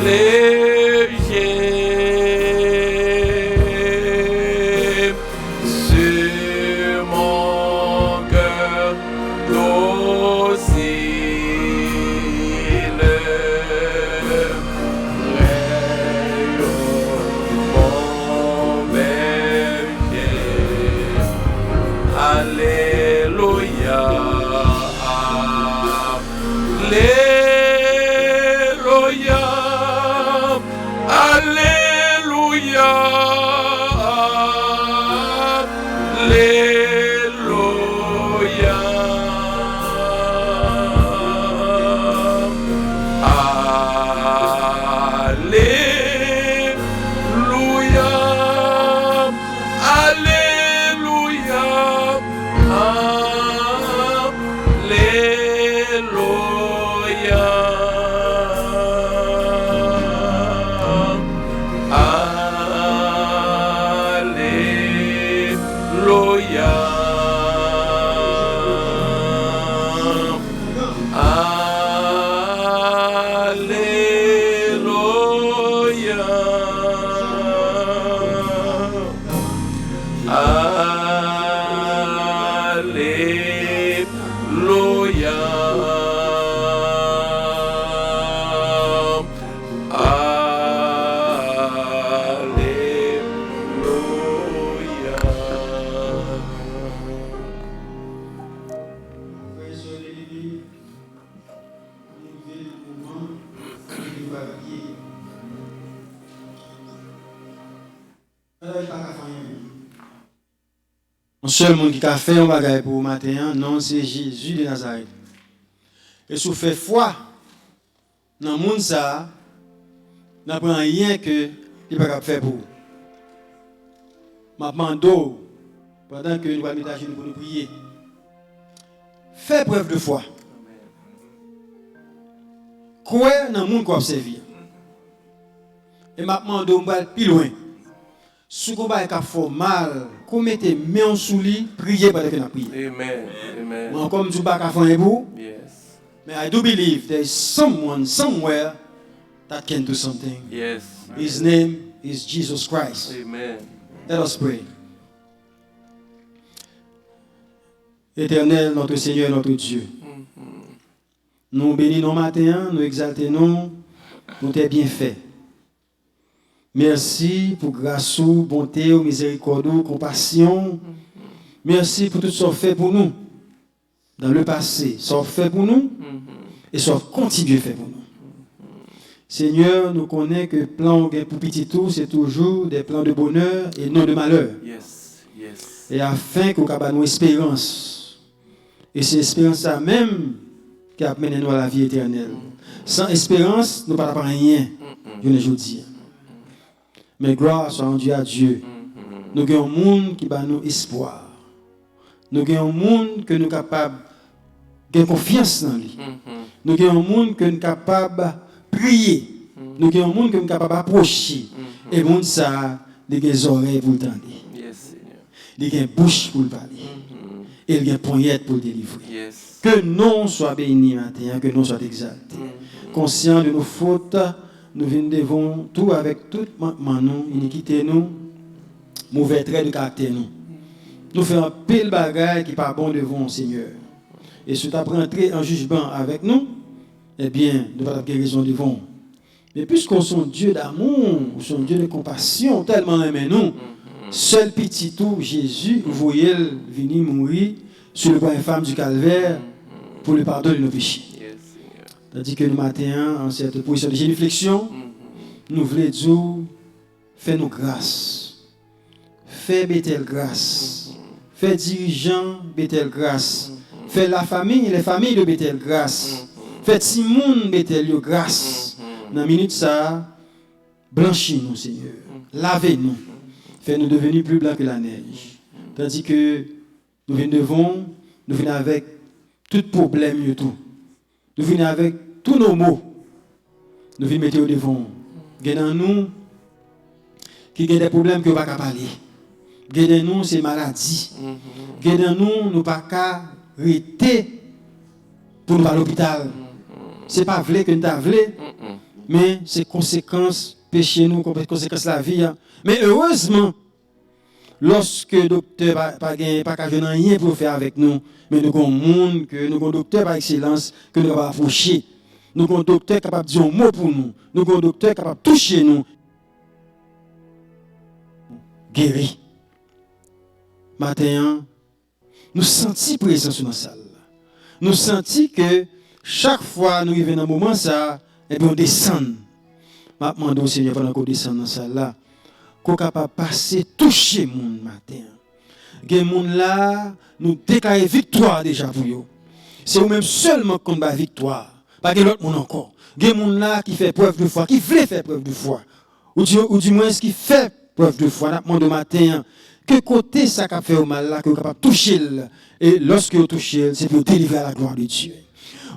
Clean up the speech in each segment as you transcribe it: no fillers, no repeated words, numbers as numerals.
léger sur mon cœur docile. Mon berger, alléluia. Alléluia, Alléluia, Alléluia, Alléluia, Alléluia. Le seul monde qui a fait un bagage pour le matin, non, c'est Jésus de Nazareth. Et si vous faites foi dans le monde, ça, n'a pas rien que il ne peut pas faire pour vous. Je demande, pendant que nous allons mettre à genoux pour nous prier, faites preuve de foi. Croyez dans le monde qu'on observe. Et je demande, on va plus loin. Si vous avez fait mal, vous mettez main sous lui, priez pendant que vous priez. Amen. Amen. Moi, comme je ne peux pas faire pour, Yes. but I do believe there is someone somewhere that can do something. Yes. His name is Jesus Christ. Amen. Let us pray. Éternel, notre Seigneur, notre Dieu, nous bénissons matin, nous exaltons, nous t'es bien fait. Merci pour grâce, bonté, miséricorde, compassion. Merci pour tout ce que tu fait pour nous dans le passé, ce que tu fait pour nous et ce que tu continues à faire pour nous. Seigneur, nous connaissons que le plan pour petit tout, c'est toujours des plans de bonheur et non de malheur. Yes. Yes. Et afin que nous ayons une espérance. Et c'est l'espérance même qui a mené nous à la vie éternelle. Sans espérance, nous ne pouvons pas rien, je ne dis. Mais gloire soit rendue à Dieu. Nous avons un monde qui va nous espoir. Nous avons un monde que nous sommes capables de confiance dans lui. Nous avons un monde que nous sommes capables de prier. Nous avons un monde que nous sommes capables d'approcher. Et le monde ça a des oreilles pour entendre. Il y a une bouche pour parler. Et il y a une poignette pour délivrer. Yes. Que nous soit béni matin, que nous soit exaltés. Conscients de nos fautes, nous venons devant tout avec tout manquement, nous, iniquité nous, mauvais traits de caractère nous. Nous faisons un pile bagaille qui n'est pas bon devant Seigneur. Et si tu as rentré en jugement avec nous, eh bien, nous avons guérison devant. Mais puisqu'on est Dieu d'amour, on est Dieu de compassion, tellement aimé nous, seul petit tout, Jésus, vous voyez, venir mourir sur le point infâme du calvaire pour le pardon de nos péchés. Tandis que le matin, en cette position de génuflexion, nous voulons dire, fais-nous grâce. Fais Bethel grâce. Fais dirigeants Bethel grâce. Fais la famille, les familles de Bethel grâce. Fais Simon Bethel grâce. Dans la minute ça, blanchis-nous, Seigneur. Lavez-nous. Fais-nous devenir plus blancs que la neige. Tandis que nous venons avec tout problème et tout. Nous venons avec tous nos mots. Nous venons mettre au devant. Dans nous qui ont des problèmes que nous ne pouvons pas parler. Dans nous, c'est maladie. Dans nous, nous ne pouvons pas arrêter pour nous à l'hôpital. Ce n'est pas vrai que nous t'avons. mais c'est conséquences péché nous, conséquences la vie. Hein. Mais heureusement, lorsque le docteur pas rien pour faire avec nous, mais nous avons un monde que nous avons un docteur par excellence que nous avons approché. Nous avons un docteur capable de dire un mot pour nous. Nous avons un docteur capable de toucher nous. Guéri. Matin, nous sentons présence dans la salle. Nous sentons que chaque fois nous arrivons dans un moment ça, et bien on descend. Je demande au Seigneur pendant qu'on descend dans la salle là, qu'on est capable de passer, toucher le monde matin. Les gens là, nous déclarer victoire déjà pour eux. C'est eux-mêmes seulement qu'on bat victoire. Pas que l'autre monde encore. Les gens là qui fait preuve de foi, qui veut faire preuve de foi. Ou du moins qui fait preuve de foi. Nous demandons au matin, que côté ça qui fait au mal là, que vous capable de toucher. Et lorsque vous touchez, c'est pour délivrer à la gloire de Dieu.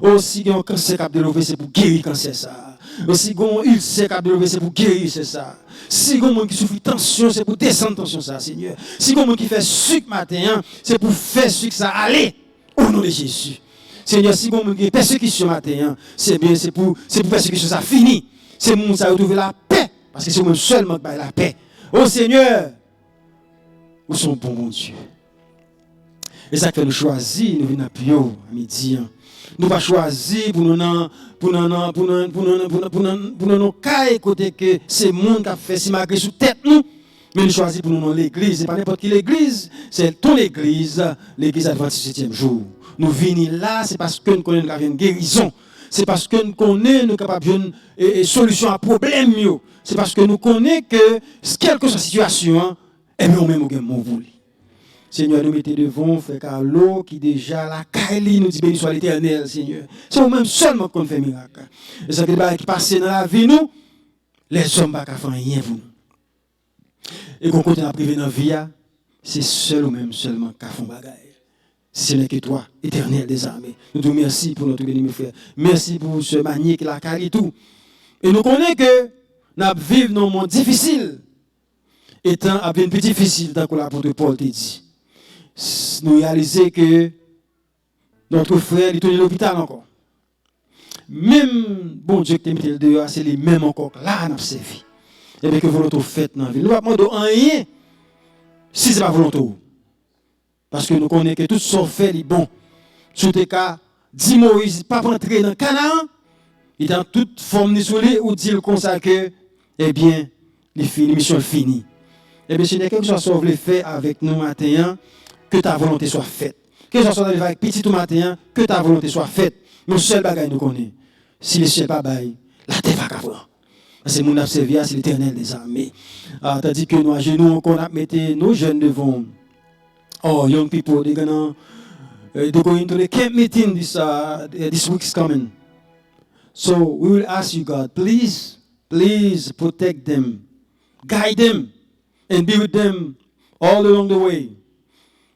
Aussi, il y a un cancer qui a développé, c'est pour guérir le cancer ça. Aussi, il y a un ulcère qui a développé, c'est pour guérir, c'est ça. Si il y a un monde qui souffre de tension, c'est pour descendre la tension ça, Seigneur. Si il y a un monde qui fait sucre matin, c'est pour faire sucre ça aller au nom de Jésus. Seigneur, si il y a un monde qui fait persécution matin, c'est bien, c'est pour persécution ça fini. C'est le monde qui a retrouvé la paix, parce que c'est le monde seulement qui a la paix. Oh Seigneur, où sont bons, mon Dieu. Et ça fait nous choisir, nous venons à Pio, à midi. Nous pas choisir pour nous côté que c'est monde qui a fait si malgré sous tête nous, mais nous choisir pour nous dans l'église, et pas n'importe quelle église, c'est ton église, l'église adventiste 7e jour. Nous venons là, c'est parce que nous connaissons une guérison. C'est parce que nous connaissons nous capables de solution à problème. C'est parce que nous connaissons que quelle que soit la situation, et bien même nous voulons. Seigneur, nous mettons devant, frère Carlo, qui déjà la Kaili nous dit béni soit l'Éternel, Seigneur. C'est nous-mêmes seulement qu'on fait miracle. Et ça qui passe dans la vie, nous, les hommes ne font rien pour nous. Et qu'on continue à priver dans la vie, c'est seul ou même seulement qui font bagaille. Ce n'est que toi, Éternel des armées. Nous te remercions pour notre béni, mes frères. Merci pour ce manier qui la Kaili tout. Et nous connaissons que nous vivons dans un monde difficile. Étant à peine plus difficile, tant que l'apôtre Paul t'a dit. Nous réalisons que notre frère est tourné à l'hôpital encore. Même bon Dieu qui t'a mis le dehors, c'est les mêmes encore. Là, nous avons servi. Et bien que volonté faite dans la vie. Nous ne pouvons pas demander rien si ce n'est pas volonté. Parce que nous connaissons que tout ce qu'on fait est bon. Sur tes cas, dit Moïse, pas rentrer dans Canaan, il est en toute forme isolée ou dit comme ça que, eh bien, l'émission est finie. Eh bien, ce n'est que ce soit le fait avec nous matin, que ta volonté soit faite. Que ce soit avec petit tout matin, que ta volonté soit faite. Nos seuls bagages nous connaissons. Si le ciel pas bail, la terre va qu'avoir. C'est mon observation, c'est l'Éternel des armées. Tandis que nous, à genoux, on a mis nos jeunes devant. Oh, young people, they're going to the camp meeting this week is coming. So we will ask you, God, please protect them, guide them, and be with them all along the way.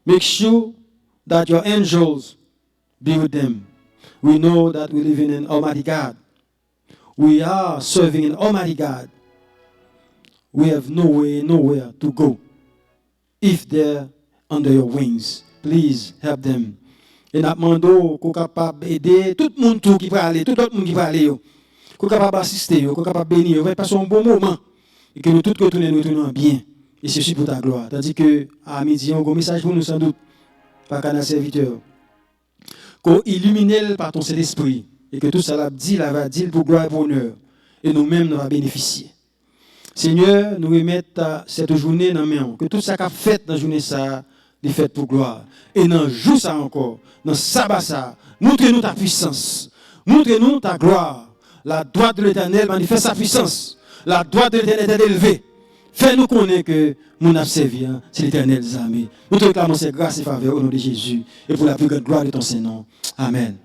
Make sure that your angels be with them. We know that we live in an Almighty God. We are serving an Almighty God. We have nowhere to go. If they're under your wings, please help them. Et nous demandons qu'on soit capable d'aider tout le monde qui va aller, tout le monde qui va aller, qu'on soit capable d'assister, qu'on soit capable de bénir, qu'on va passer un bon moment et que nous tous retournons bien. Et ceci pour ta gloire. Tandis que à midi, on a un message pour nous sans doute, par canal serviteur. Qu'on illumine par ton Saint-Esprit et que tout ça va dire pour gloire et pour honneur. Et nous-mêmes, nous allons bénéficier. Seigneur, nous remettons cette journée dans main. Que tout ça qu'a fait dans la journée, ça, est fait pour gloire. Et dans le jour ça encore, dans le sabbat ça, montre-nous ta puissance. Montre-nous ta gloire. La droite de l'Éternel manifeste sa puissance. La droite de l'Éternel est élevée. Fais-nous connaître que mon servi, c'est l'Éternel des armées. Nous te réclamons ces grâces et faveurs au nom de Jésus et pour la plus grande gloire de ton Saint-Nom. Amen.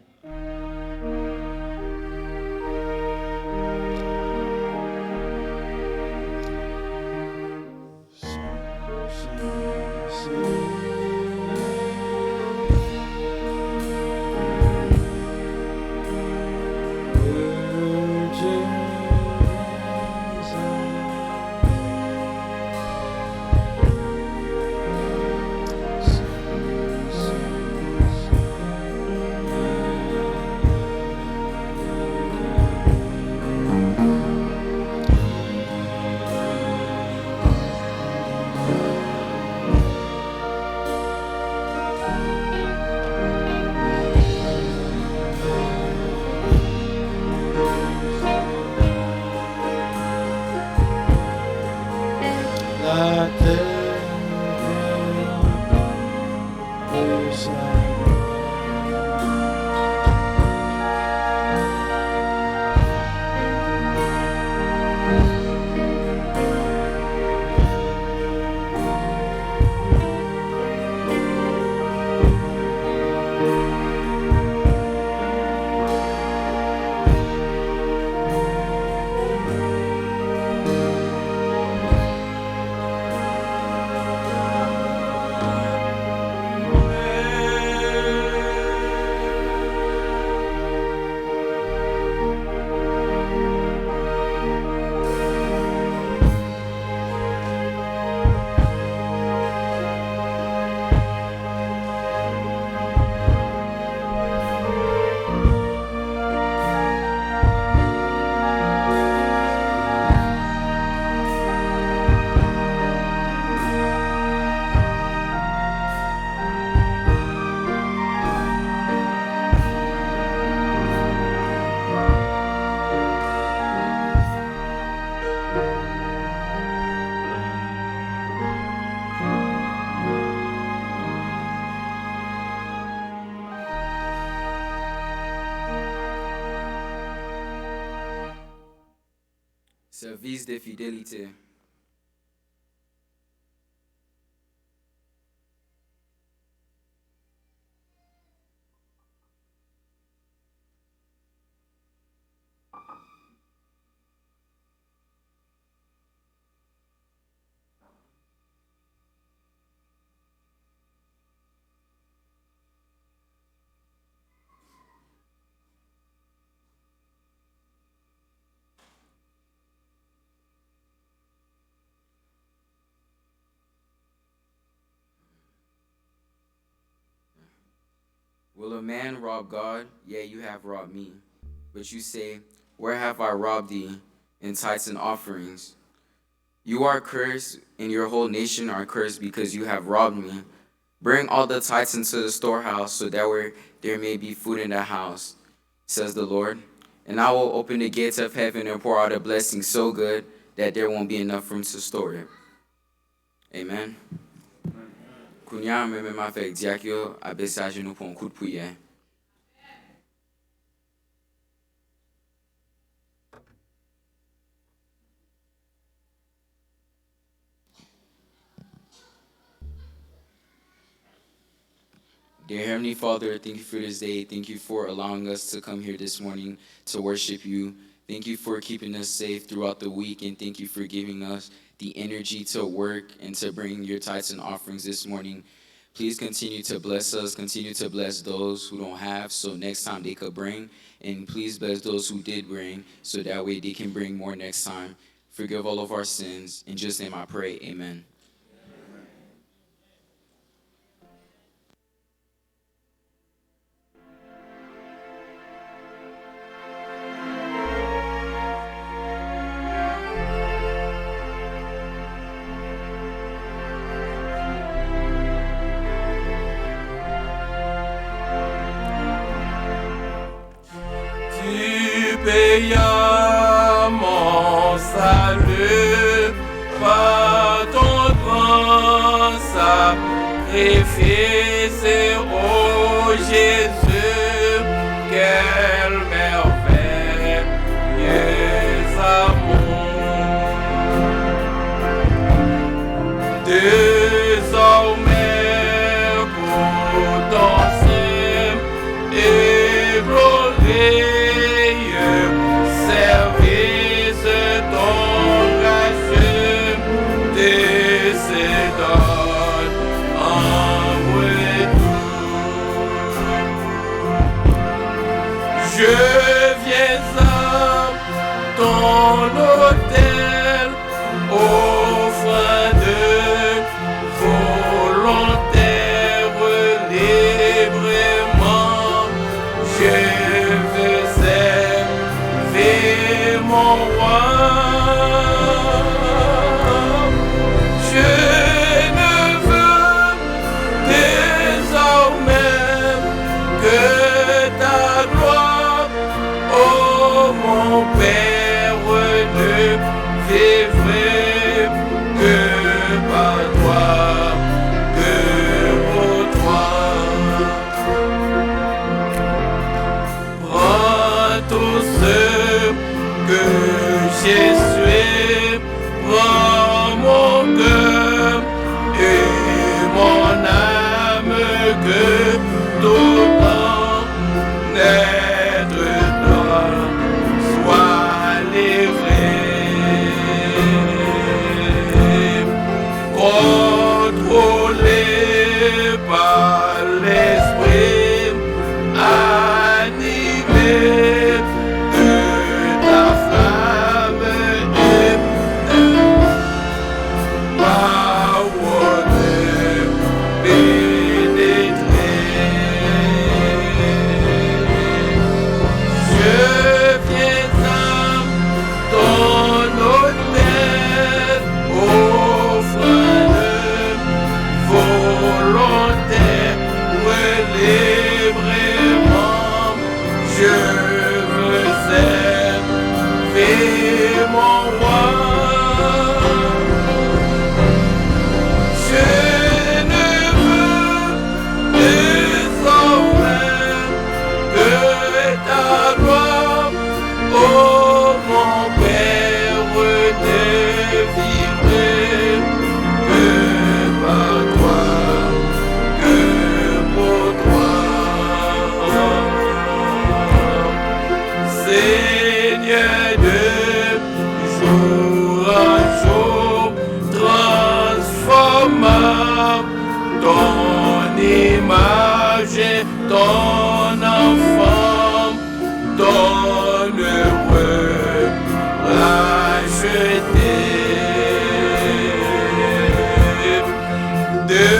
Service de fidélité. Will a man rob God? Yea, you have robbed me. But you say, where have I robbed thee? In tithes and offerings. You are cursed, and your whole nation are cursed, because you have robbed me. Bring all the tithes into the storehouse, so that there may be food in the house, says the Lord. And I will open the gates of heaven and pour out a blessing so good that there won't be enough room to store it. Amen. Kounya mè mè avec Diakyo a besaje nou pour un coup de prière. Dear Heavenly Father, thank you for this day. Thank you for allowing us to come here this morning to worship you. Thank you for keeping us safe throughout the week, and thank you for giving us the energy to work and to bring your tithes and offerings this morning. Please continue to bless us, continue to bless those who don't have, so next time they could bring, and please bless those who did bring, so that way they can bring more next time. Forgive all of our sins. In Jesus' name I pray, amen. Paya mon salut par ton grand sacrifice, ô Jésus, quel merveilleux amour. Désormais pour danser et glorieux service ton gracieux décédant en retour. Je viens à ton autel, offrant de volontaire librement. Je veux servir mon roi. Je ne veux désormais que ta gloire, oh mon Père, ne vivrai que par toi, que pour toi. Prends tout ce que j'ai suis, prends mon cœur et mon âme, que tout être toi soit livré. Contrôlé par l'esprit, animé de ta flamme et parole pénétrée. Je viens à ton autel, offrant de volontaire, librement. Je veux servir mon roi. Je ne veux désormais que ta gloire, oh mon Père,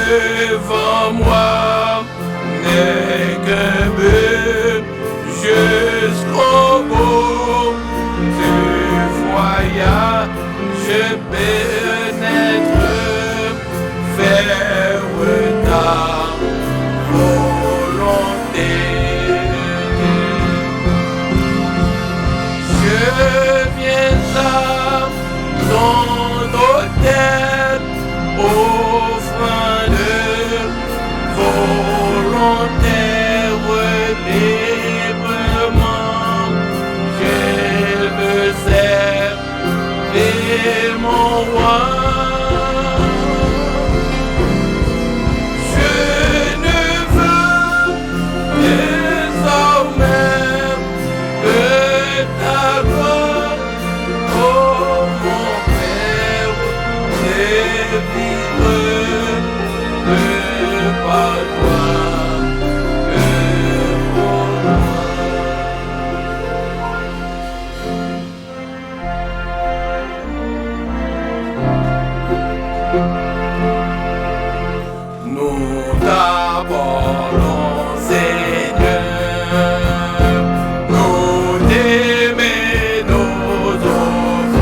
devant moi n'est qu'un but jusqu'au bout du voyage. Je pénètre vers ta volonté. Je viens là dans nos têtes, offrande volontaire librement. Je me sers et mon roi. Je ne veux désormais que ta gloire, oh mon Père, et vivre que par toi, que pour moi. Nous t'abordons, Seigneur, nous t'aimer nos offrandes,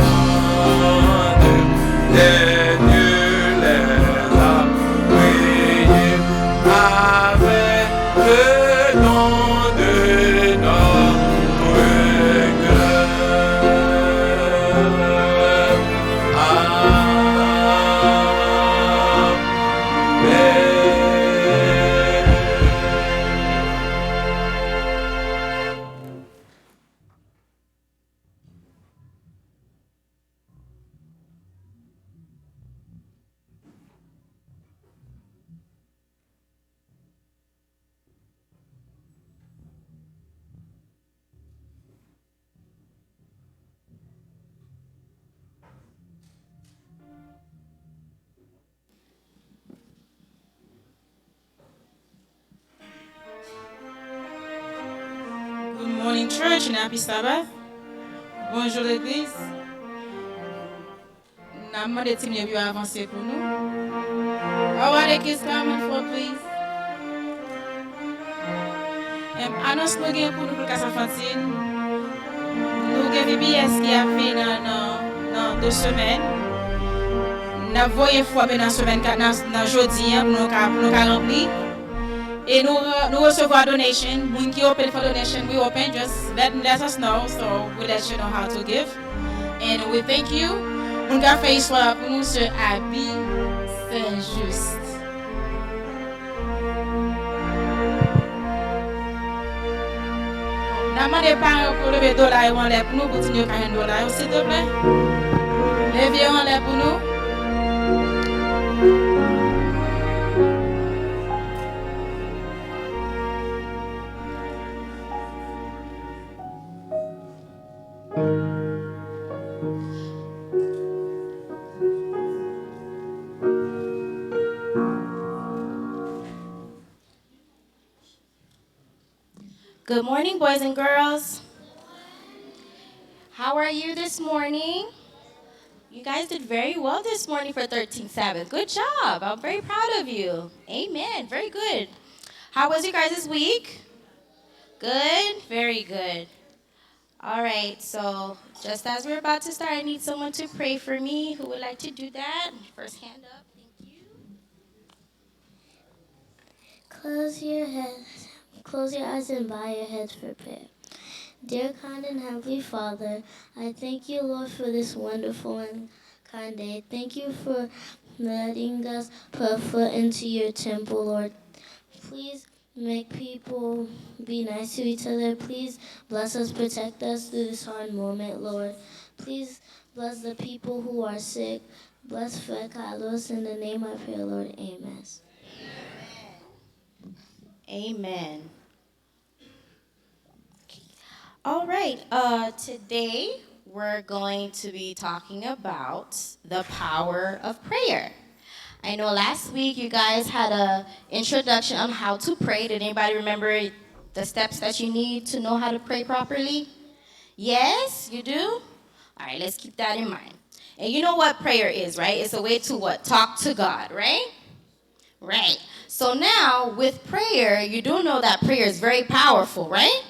les dieux les a priés avec le don de notre cœur. Good morning, church, and happy Sabbath. Bonjour, l'église. N'a demandé si mieux avancer pour nous. Our l'église coming for, please. Annonce nous gain pour nous pour Casa Fantine. Nous gain VBS qui a fait dans 2 semaines. N'a voyé fois dans semaine dans jeudi pour nous remplir. Et nous recevons donation. When you open for donation, we open. Just let us know, so we let you know how to give. And we thank you. On va faire histoire pour nous sur Abby Saint-Just. N'a demandé pas pour lever $1 en l'air pour nous, continuer à $40, s'il te plaît. Levez en l'air pour nous. Good morning, boys and girls. How are you this morning? You guys did very well this morning for 13th Sabbath. Good job. I'm very proud of you. Amen. Very good. How was you guys this week? Good? Very good. All right, so just as we're about to start, I need someone to pray for me. Who would like to do that? First hand up. Thank you. Close your eyes and bow your heads for prayer. Dear kind and heavenly Father, I thank you, Lord, for this wonderful and kind day. Thank you for letting us put foot into your temple, Lord. Please make people be nice to each other. Please bless us, protect us through this hard moment, Lord. Please bless the people who are sick. Bless Fred Carlos. In the name I pray, Lord. Amen. Amen. All right, today we're going to be talking about the power of prayer. I know last week you guys had an introduction on how to pray. Did anybody remember the steps that you need to know how to pray properly? Yes, you do? All right, let's keep that in mind. And you know what prayer is, right? It's a way to what? Talk to God, right? Right. So now with prayer, you do know that prayer is very powerful, right?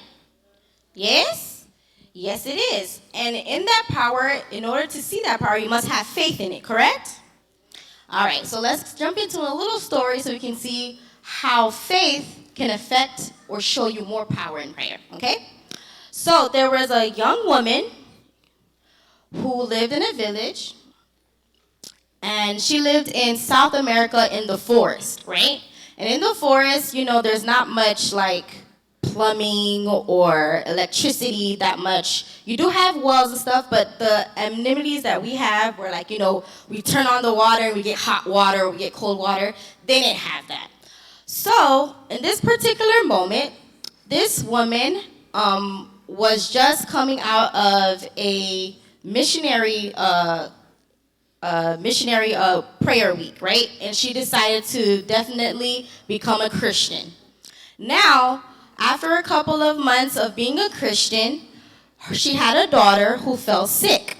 Yes? Yes, it is. And in that power, in order to see that power, you must have faith in it, correct? All right, so let's jump into a little story so we can see how faith can affect or show you more power in prayer, okay? So there was a young woman who lived in a village, and she lived in South America in the forest, right? And in the forest, you know, there's not much like plumbing or electricity that much. You do have wells and stuff, but the amenities that we have where, like, you know, we turn on the water and we get hot water or we get cold water, they didn't have that. So in this particular moment, this woman was just coming out of a missionary prayer week, right? And she decided to definitely become a Christian. Now, after a couple of months of being a Christian, she had a daughter who fell sick.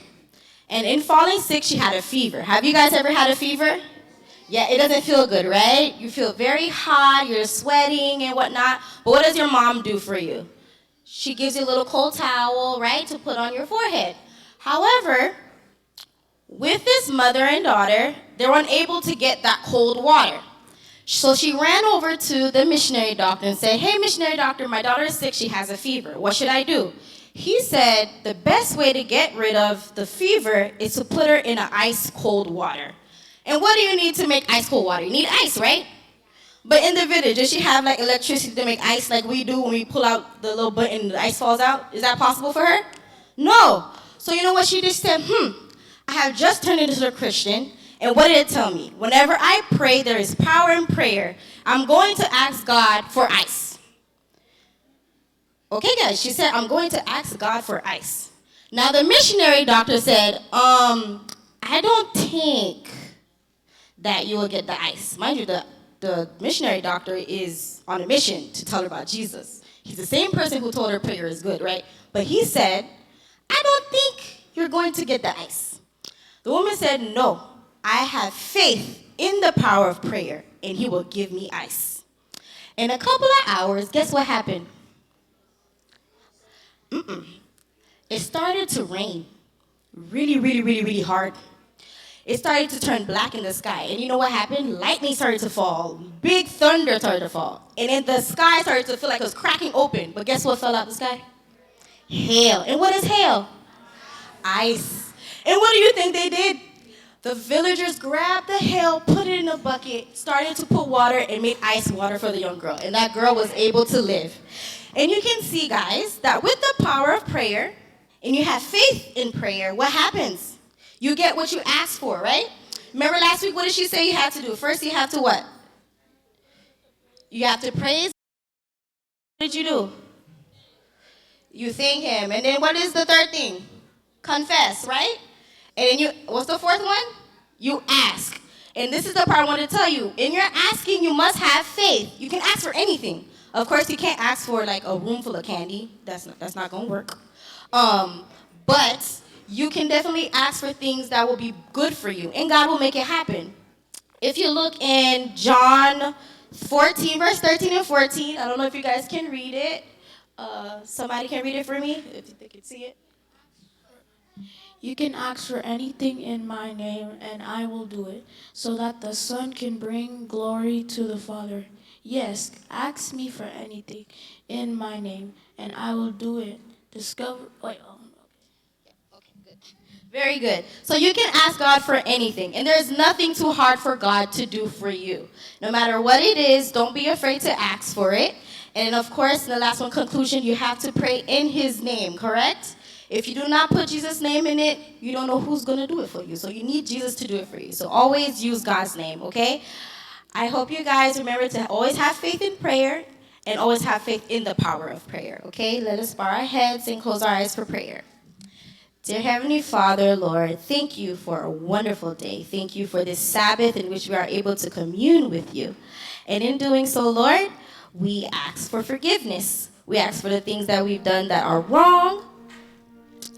And in falling sick, she had a fever. Have you guys ever had a fever? Yeah, it doesn't feel good, right? You feel very hot, you're sweating and whatnot. But what does your mom do for you? She gives you a little cold towel, right, to put on your forehead. However, with this mother and daughter, they were unable to get that cold water. So she ran over to the missionary doctor and said, "Hey, missionary doctor, my daughter is sick. She has a fever. What should I do?" He said the best way to get rid of the fever is to put her in an ice cold water. And what do you need to make ice cold water? You need ice, right? But in the village, does she have like electricity to make ice like we do when we pull out the little button and the ice falls out? Is that possible for her? No. So you know what she just said? I have just turned into a Christian. And what did it tell me? Whenever I pray, there is power in prayer. I'm going to ask God for ice. Okay, guys, she said, I'm going to ask God for ice. Now, the missionary doctor said, I don't think that you will get the ice. Mind you, the missionary doctor is on a mission to tell her about Jesus. He's the same person who told her prayer is good, right? But he said, I don't think you're going to get the ice. The woman said, no, I have faith in the power of prayer, and he will give me ice. In a couple of hours, guess what happened? It started to rain really, really, really, really hard. It started to turn black in the sky. And you know what happened? Lightning started to fall. Big thunder started to fall. And then the sky started to feel like it was cracking open. But guess what fell out the sky? Hail. And what is hail? Ice. And what do you think they did? The villagers grabbed the hail, put it in a bucket, started to put water, and made ice water for the young girl. And that girl was able to live. And you can see, guys, that with the power of prayer, and you have faith in prayer, what happens? You get what you ask for, right? Remember last week, what did she say you had to do? First, you have to what? You have to praise. What did you do? You thank him. And then what is the third thing? Confess, right? And then what's the fourth one? You ask. And this is the part I want to tell you. In your asking, you must have faith. You can ask for anything. Of course, you can't ask for like a room full of candy. That's not going to work. But you can definitely ask for things that will be good for you, and God will make it happen. If you look in John 14, verse 13 and 14, I don't know if you guys can read it. Somebody can read it for me, if they can see it. You can ask for anything in my name, and I will do it, so that the Son can bring glory to the Father. Yes, ask me for anything in my name, and I will do it. Very good. So you can ask God for anything, and there's nothing too hard for God to do for you. No matter what it is, don't be afraid to ask for it. And of course, the last one, conclusion, you have to pray in his name, correct? If you do not put Jesus' name in it, you don't know who's going to do it for you. So you need Jesus to do it for you. So always use God's name, okay? I hope you guys remember to always have faith in prayer and always have faith in the power of prayer, okay? Let us bow our heads and close our eyes for prayer. Dear Heavenly Father, Lord, thank you for a wonderful day. Thank you for this Sabbath in which we are able to commune with you. And in doing so, Lord, we ask for forgiveness. We ask for the things that we've done that are wrong.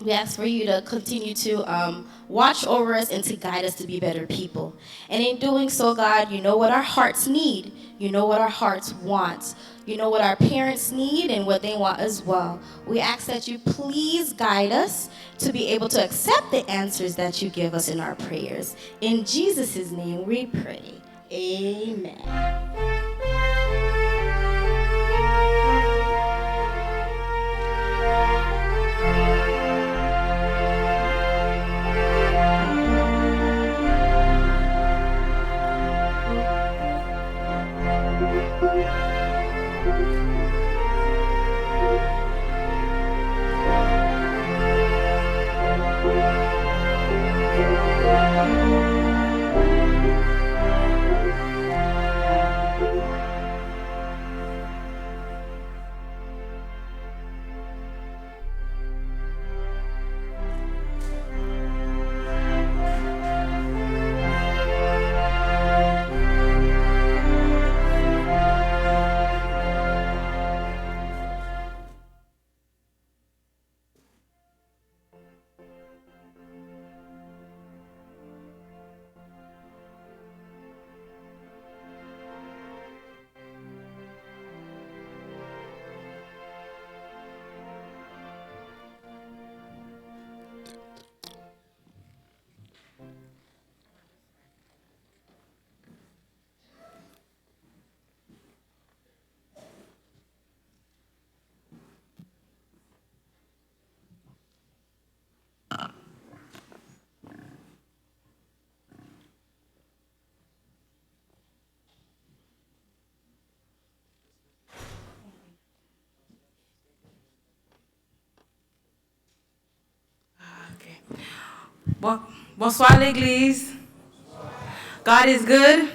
We ask for you to continue to watch over us and to guide us to be better people. And in doing so, God, you know what our hearts need. You know what our hearts want. You know what our parents need and what they want as well. We ask that you please guide us to be able to accept the answers that you give us in our prayers. In Jesus' name we pray. Amen. Bonsoir l'église. God is good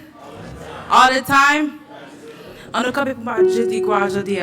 all the time. On ne peut pas jeter quoi aujourd'hui.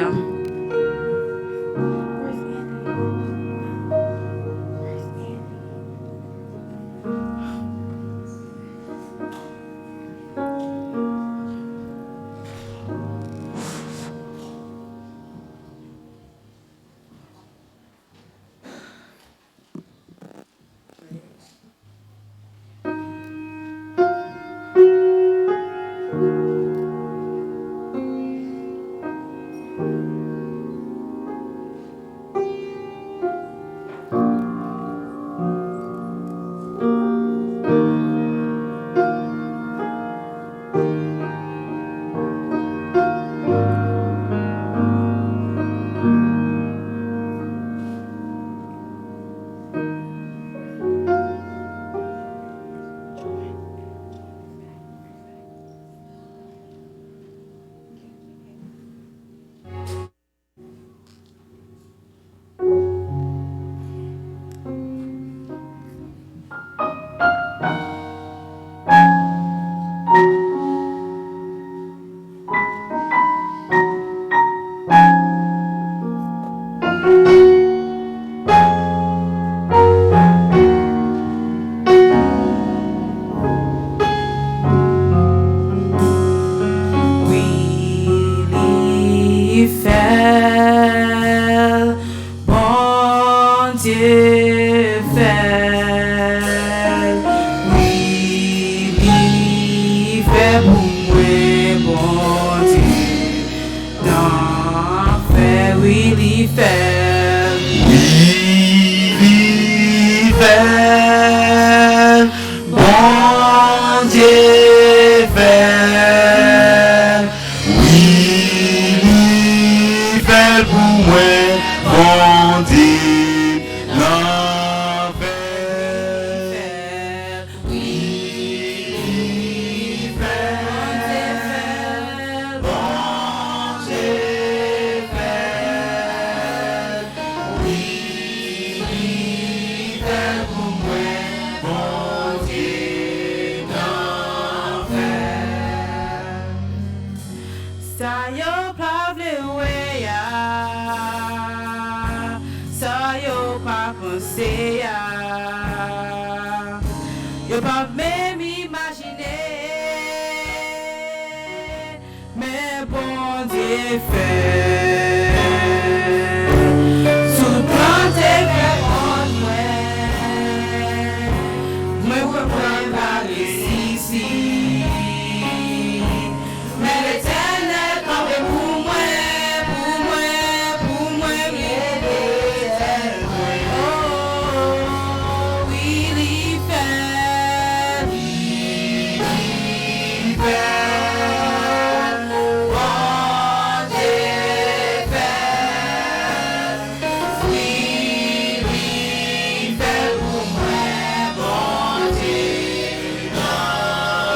Sous plan te fait Moi, je préparer ici. Mais l'Éternel campait pour moi, m'aider. Oh, oui, il fait, bon Dieu fait, oui, il fait pour moi, bon Dieu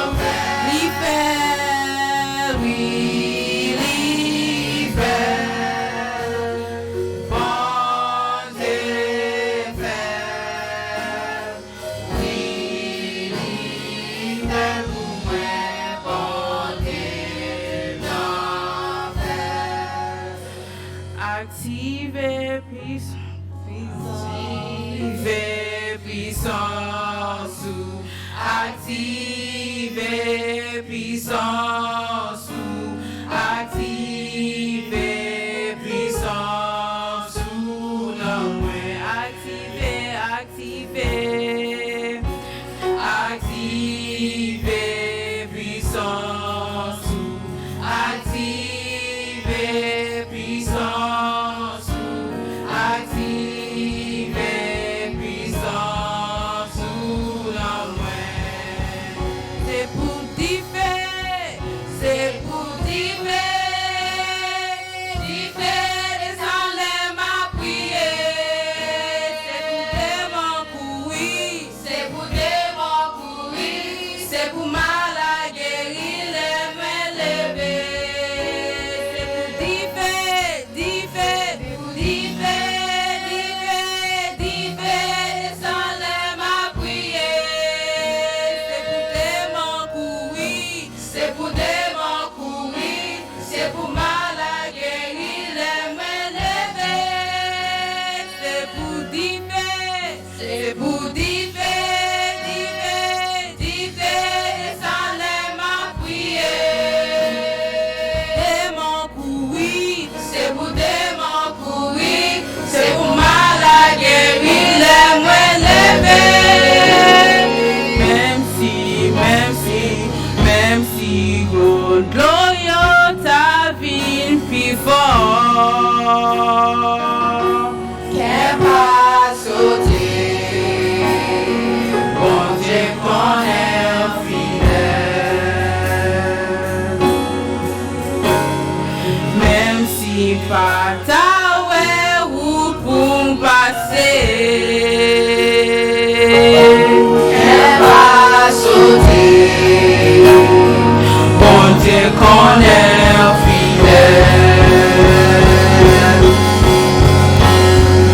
fait, il fait, oui, il fait, bon Dieu fait, oui, il fait pour moi, bon Dieu fait. Activez puissance, activez puissance, activez puissance, non, ouais, activez puissance, activez puissance, activez puissance, non, ouais. C'est pour differ, descendre les mains prier, c'est pour démon courir, c'est pour mal à guérir les mains levées, c'est pour differ, descendre les mains prier, c'est pour démon courir, c'est pour mal à guérir les mains levées, c'est pour differ, descendre les mains prier, démon courir, c'est pour démon courir, c'est pour mal à guérir les mains levées, même si glorieux ta vie plus fort, qu'elle va sauter, bon Dieu connaît fidèle, même si pas ta ouais ou pour passer, qu'elle va sauter, bon Dieu connaît fidèle,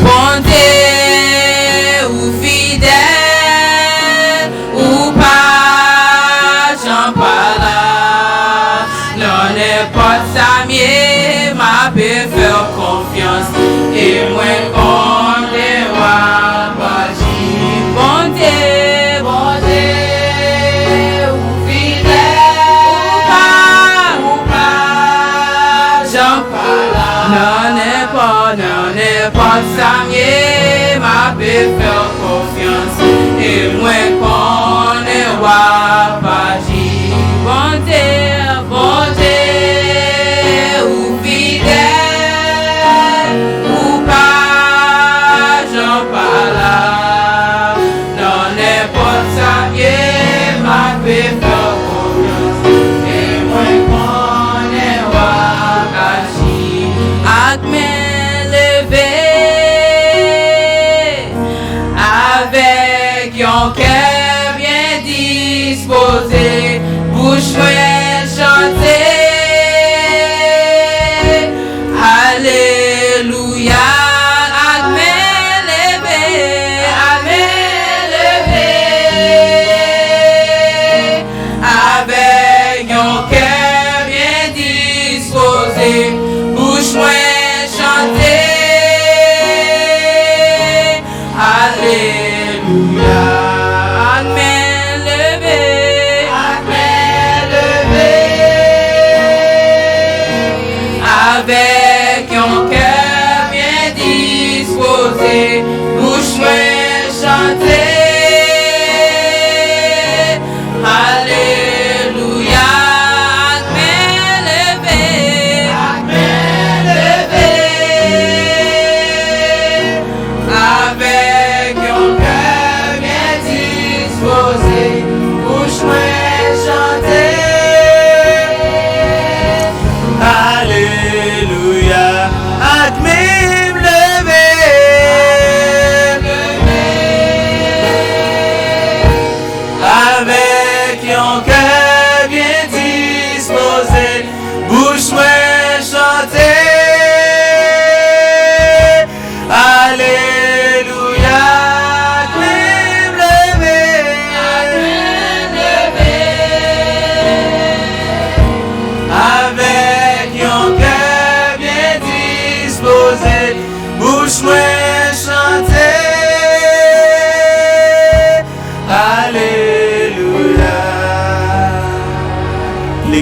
bon Dieu ou fidèle ou pas, j'en parle là, non n'importe ça mieux, ma peut faire confiance et moi qu'on est bon Dieu ou fidèle ou pas, j'en parle là, non n'importe ça mieux, ma peut faire confiance et moi qu'on est bon Dieu ou fidèle ou pas, j'en parle là, non n'importe ça mieux, ma peut faire confiance et moi qu'on est avec main levée, avec un cœur bien disposé, bouche moi chanter, alléluia, amen levé, avec un cœur bien disposé, bouche moi chanter, alléluia, amen levé,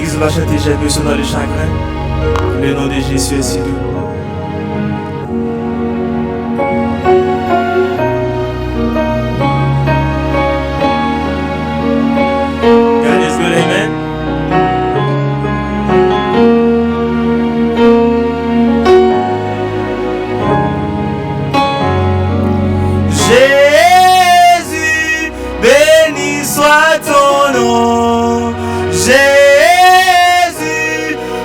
l'église, on va chanter J'ai besoin dans le chagrin. Le nom de Jésus est si doux. God is good, amen. Jésus, béni soit ton nom. Jésus,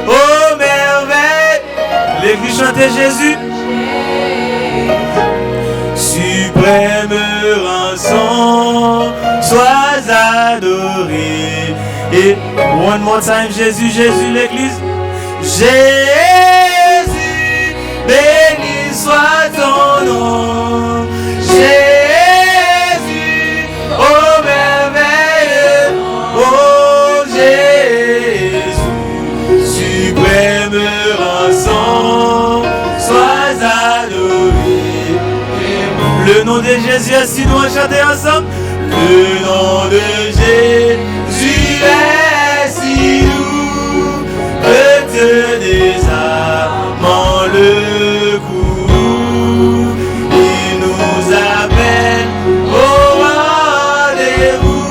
oh merveille. L'église chantait Jésus. Suprême rançon, sois adoré. Et one more time, Jésus, Jésus, l'église. Jésus, béni soit ton nom. Jésus, oh merveilleux, oh Jésus, suprême rançon, sois adoré. Le nom de Jésus est si doux, chanter ensemble. Le nom de Jésus est si doux, que des amants le cou. Il nous appelle au rendez-vous.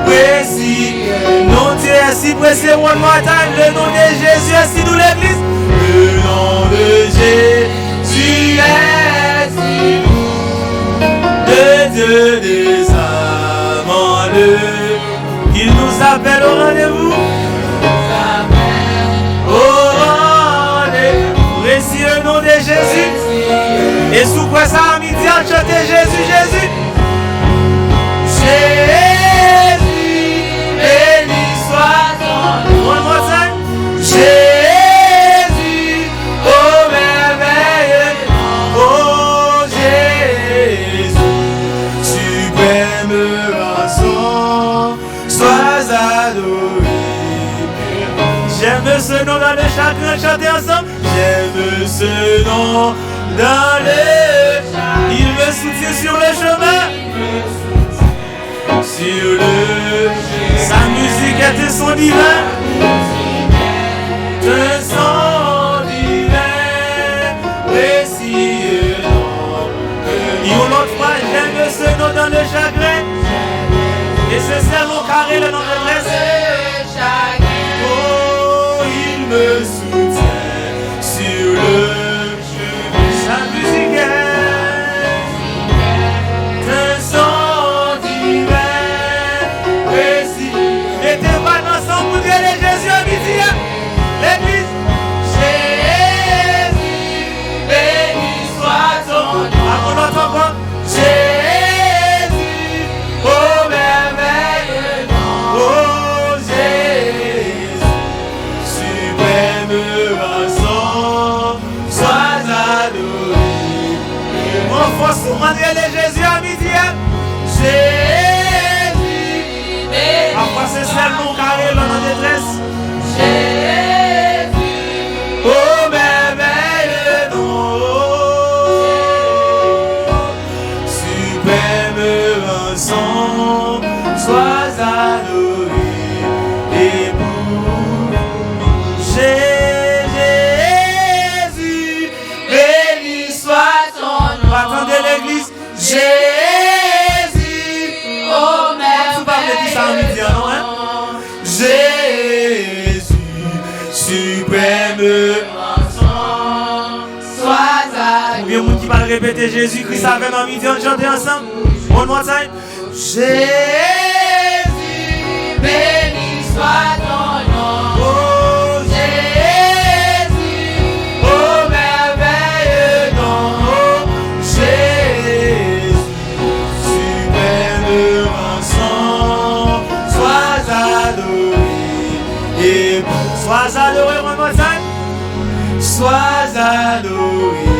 Précis, non tu es si pressé, one more time. Le nom de Jésus est si doux, l'église. Le nom de Jésus est si doux, de Dieu des amants le. Il nous appelle au rendez-vous. Au rendez-vous. Récit le nom de Jésus. Et sous quoi ça à midi à chanter Jésus, Jésus. Jésus, béni soit ton nom. One more time. Jésus, oh merveilleux, oh Jésus, suprême rançon, sois adoré. J'aime ce nom dans le chagrin, chantez ensemble. J'aime ce nom dans le chagrin. Il me soutient sur le chemin. Sur le sa musique est un son divin. Un son divin. Précieux nom. Et une autre fois, j'aime ce nom dans le chagrin. Et ce sermon carré, le nom de Brest. Oh, il me soutient sur le chemin. Sa musique est un son divin. Précis. Mettez pas ensemble pour dire les Jésus à midi. L'église. Jésus, béni soit ton nom. À mon autre encore. Jésus, oh merveilleux nom. Oh Jésus, suprême rançon, sois adoré. Mon force pour rendre les Jésus à midi. Jésus, après c'est seul mon carré, l'on en détresse. Jésus, oh merveilleux nom. Suprême rançon, sois adoré. Et pour Jésus, béni soit ton nom. Attendez l'église. Jésus, oh merveilleux. Jésus, suprême rançon, sois adoré. Combien de monde qui va répéter Jésus-Christ avec nous midi, on chante ensemble. One more time. Jésus, béni soit ton nom. Oh Jésus, oh merveilleux nom. Oh Jésus, suprême rançon, sois adoré. Et sois adoré, one more time. Sois adoré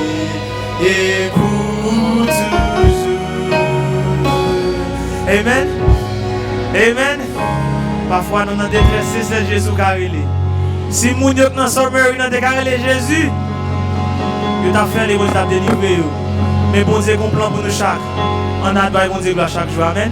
et pour toujours. Amen. Amen. Parfois nous avons détressé, c'est Jésus qui a réglé. Si nous sommes dans Sommery, nous avons déclaré Jésus, nous avons fait les bons étapes délivrés. Mais bon Dieu comprend pour nous chaque. On a droit bon Dieu chaque jour. Amen.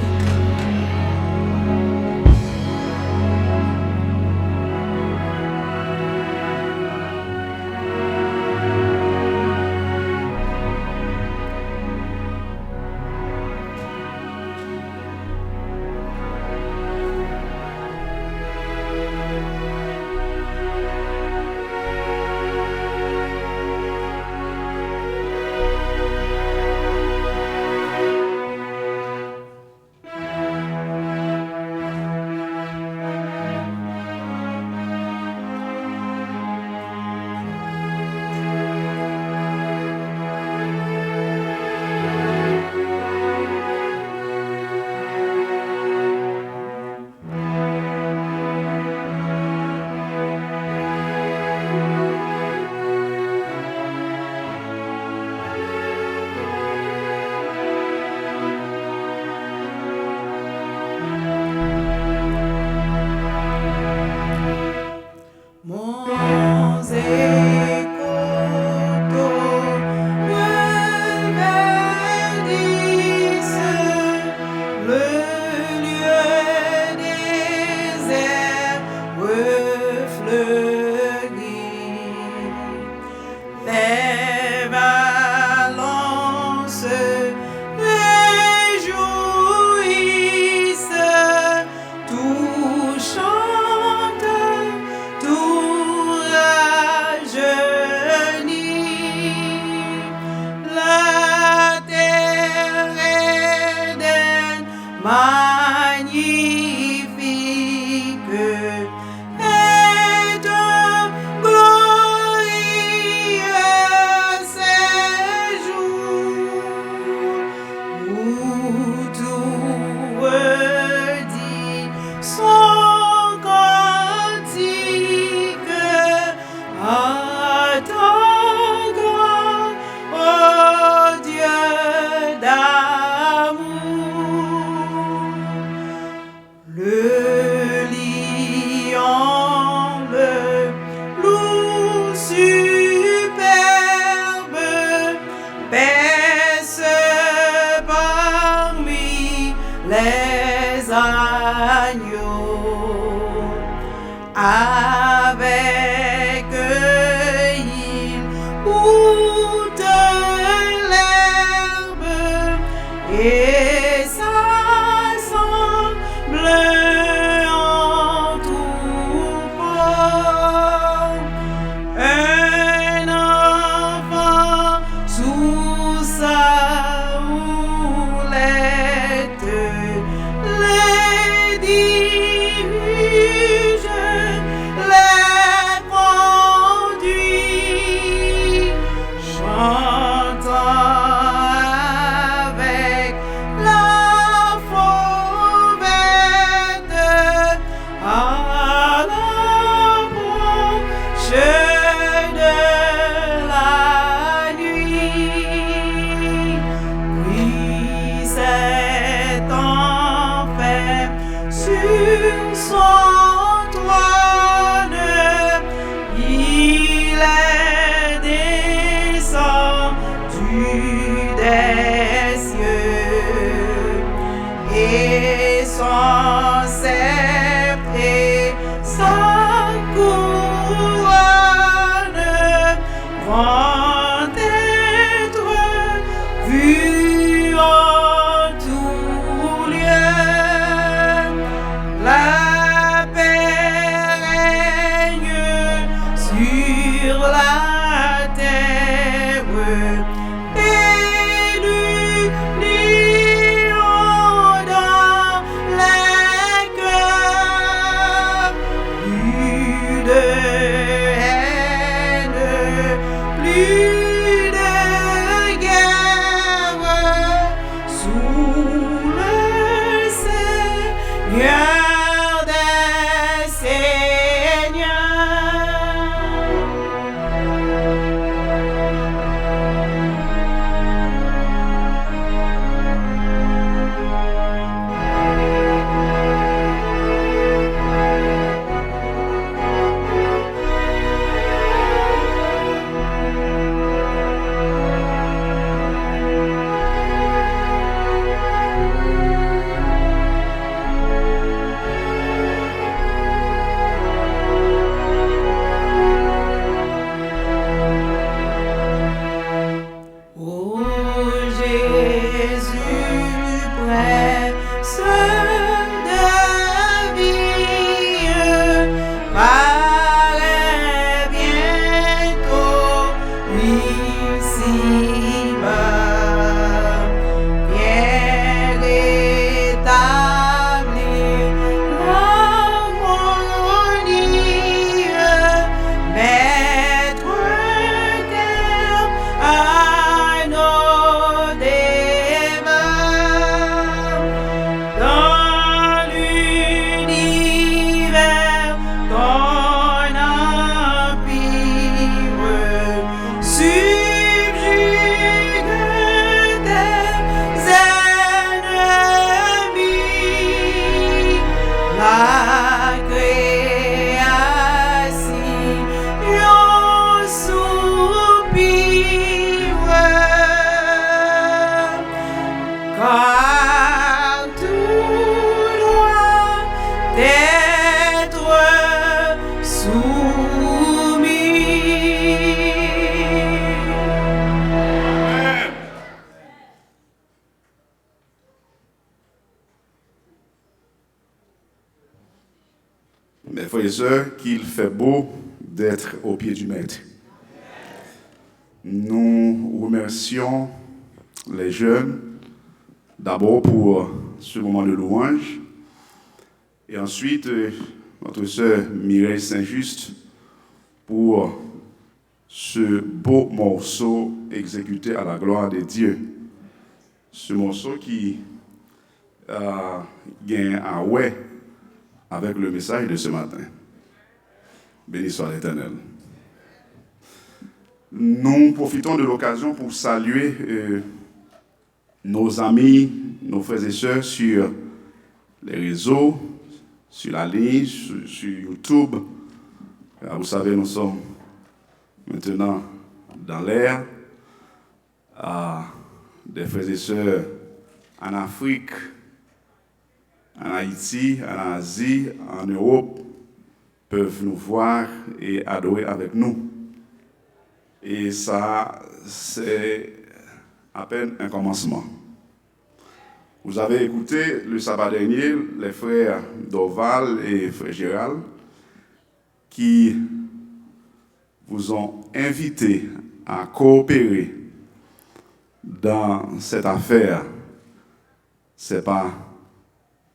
et de glorieux séjours où tout redit son cantique à ton grand, oh Dieu d'amour. Le lion loup superbe paisse parmi les agneaux. Avec il goûte l'herbe et s'assemble en troupeau. Un enfant sous sa houlette les dirige, les conduit, chantant avec la fauvette à l'approche de la nuit. Puis cet enfant sur son trône, il est descendu des cieux, et son sceptre et sa couronne vont être vus en tout lieu. La paix règne sur la terre et l'union dans les cœurs. Plus de haine, plus de guerre sous le Seigneur des Seigneurs. Ô Jésus, prince de vie, paraît bientôt ici-bas. Viens rétablir l'harmonie, mettre un terme à nos débats. Dans l'univers, ton empire subjugue tes ennemis. La création soupire, car tout doit être soumis. Mes frères et sœurs, qu'il fait beau d'être au pied du Maître. Nous remercions les jeunes d'abord pour ce moment de louange Et ensuite, notre sœur Mireille Saint-Just pour ce beau morceau exécuté à la gloire de Dieu. Ce morceau qui gagne un ouais avec le message de ce matin. Béni soit l'Éternel. Nous profitons de l'occasion pour saluer nos amis, nos frères et sœurs sur les réseaux, sur la ligne, sur YouTube. Vous savez, nous sommes maintenant dans l'ère des frères et sœurs en Afrique, en Haïti, en Asie, en Europe, peuvent nous voir et adorer avec nous. Et ça, c'est à peine un commencement. Vous avez écouté le sabbat dernier les frères Dorval et frère Gérald qui vous ont invité à coopérer dans cette affaire. Ce n'est pas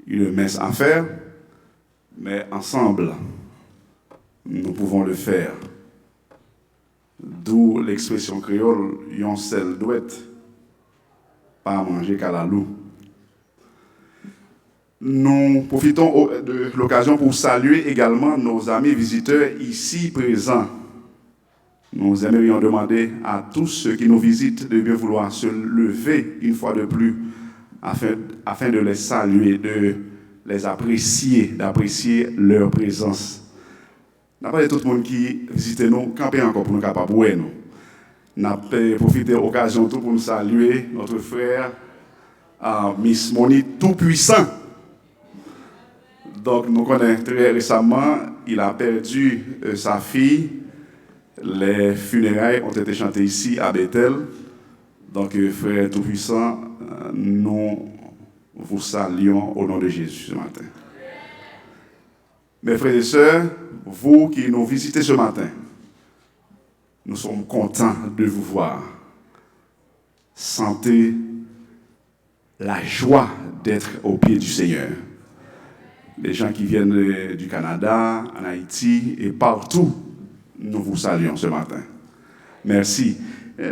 une mince affaire, mais ensemble, nous pouvons le faire. D'où l'expression créole, yon sel douette, pas manger qu'à la loup. Nous profitons de l'occasion pour saluer également nos amis visiteurs ici présents. Nous aimerions demander à tous ceux qui nous visitent de bien vouloir se lever une fois de plus afin de les saluer, de les apprécier, d'apprécier leur présence. N'a pas tout le monde qui visite nous, camper encore pour nous capables de nous. N'a pas profité de l'occasion pour nous saluer notre frère Miss Moni Tout-Puissant. Donc nous connaissons très récemment, il a perdu sa fille. Les funérailles ont été chantées ici à Bethel. Donc frère Tout-Puissant, nous vous saluons au nom de Jésus ce matin. Mes frères et sœurs, vous qui nous visitez ce matin, nous sommes contents de vous voir. Sentez la joie d'être au pied du Seigneur. Les gens qui viennent du Canada, en Haïti et partout, nous vous saluons ce matin. Merci.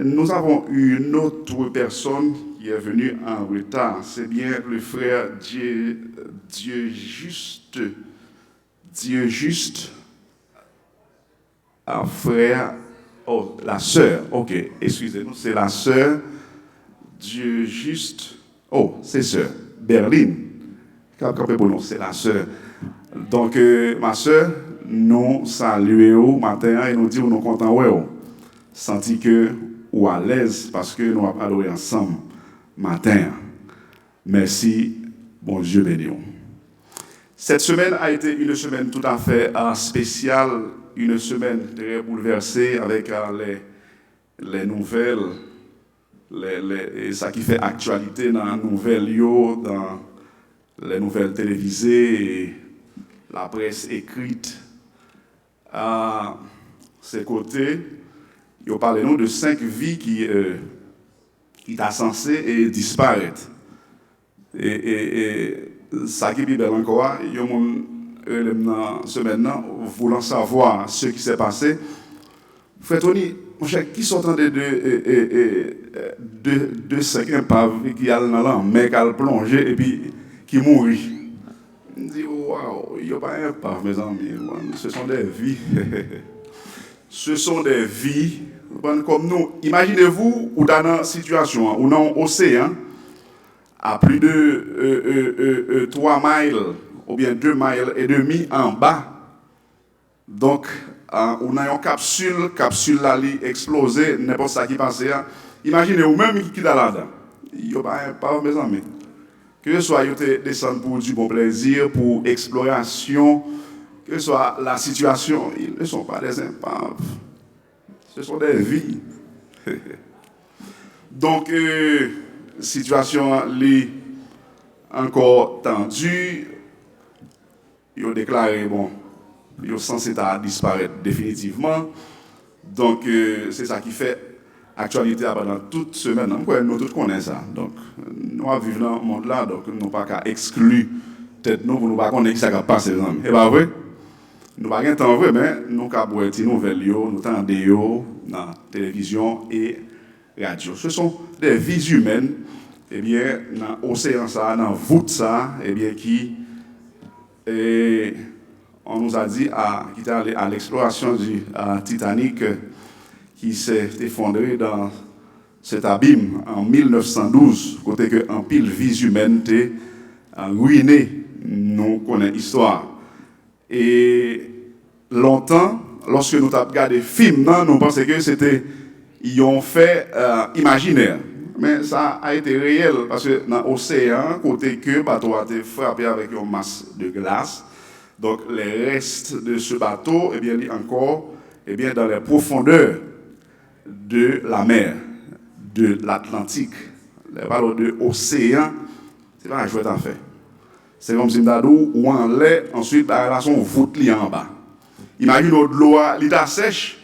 Nous avons une autre personne qui est venue en retard. C'est bien le frère Dieu juste, un frère, la sœur, ok, excusez-nous, c'est la sœur Dieu juste, c'est sœur, Berline, c'est la sœur. Donc, ma sœur, nous saluons matin et nous disons nous contents, senti que ou à l'aise parce que nous avons adoré ensemble matin. Merci, bon Dieu béni. Cette semaine a été une semaine tout à fait spéciale, une semaine très bouleversée avec les nouvelles, ça qui fait actualité dans les nouvelles, dans les nouvelles télévisées, et la presse écrite. À ces côtés, il parle nous de 5 vies qui sont censées disparaître. Et ça qui est bien encore, il y a une semaine voulant savoir ce qui s'est passé. Frère Tony, mon cher, qui sont en train de 5 épaves qui allent dans la mer, qui allent plonger et puis qui mourent. Je me dis, waouh, il n'y a pas un épave, mes amis. Ce sont des vies. Ce sont des vies comme nous. Imaginez-vous, ou dans une situation, ou dans l'océan, à plus de 3 miles, ou bien 2 miles et demi en bas. Donc, on a une capsule là, explosée, n'importe ça qui passe. Imaginez-vous même qui est là-dedans. Il n'y a pas un pas, mes amis. Que ce soit descendre pour du bon plaisir, pour exploration, que ce soit la situation, ils ne sont pas des épaves. Ce sont des vies. Donc, situation encore tendue. Ils ont déclaré, ils sont censés disparaître définitivement. Donc, c'est ça qui fait actualité pendant toute semaine. Nous tous connaissons ça. Donc, nous vivons dans le monde là, donc nous n'avons pas qu'à exclure tête nous pour nous pas connaître ce qui se passe. Et pas vrai? Nous pas de temps vrai, mais nous avons des nouvelles, nous entendons dans la télévision et radio. Ce sont des vies humaines, eh bien, dans l'océan, dans la voûte, eh bien, qui, on nous a dit, qui est allé à l'exploration du Titanic, qui s'est effondré dans cet abîme en 1912, côté que en pile vies humaines étaient ruinées, nous connaissons l'histoire. Et longtemps, lorsque nous avons regardé le film, nous pensions que c'était un fait imaginaire. Mais ça a été réel, parce que dans l'océan, côté que le bateau a été frappé avec une masse de glace, donc les restes de ce bateau, eh bien, encore eh bien, dans les profondeurs de la mer, de l'Atlantique. Les ballons de l'océan, c'est pas un chouette affaire. C'est comme si nous ou en l'air, ensuite la relation voûte en bas. Imagine l'eau, l'état sèche,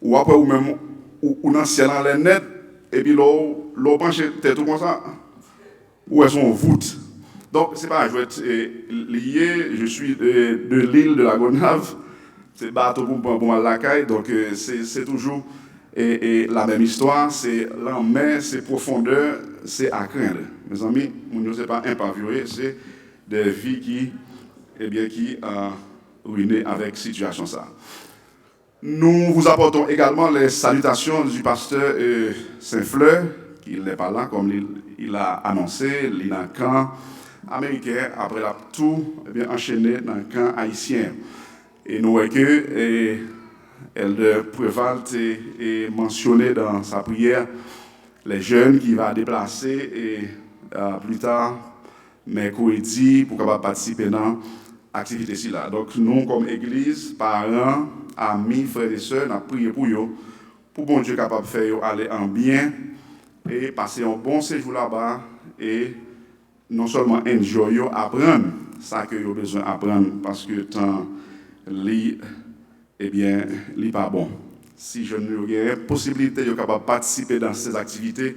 ou après ou même ou dans le ciel en l'air net, et puis l'eau penche tête tout comme ça, ou elles sont voûtes. Donc c'est pas un chouette lié, je suis de l'île de la Gonave, c'est bateau pour la caille, donc c'est toujours la même histoire, c'est la mer, c'est profondeur, c'est à craindre. Mes amis, ce n'est pas impavillé, c'est des vies qui ruinées avec cette situation. Nous vous apportons également les salutations du pasteur Saint-Fleur, qui n'est pas là, comme il a annoncé, il est dans le camp américain, après la tout enchaîné dans le camp haïtien. Et nous voyons que elle Préval est mentionné dans sa prière les jeunes qui va déplacer et plus tard mercredi pour capable participer dans l'activité ci là. Donc nous comme église, parents, amis, frères et sœurs, nous prions pour eux pour bon Dieu capable de faire aller en bien et passer un bon séjour là-bas et non seulement enjoy, apprendre ça que vous avez besoin d'apprendre parce que temps eh bien, n'est pas bon. Si je n'ai pas possibilité de capable participer dans ces activités,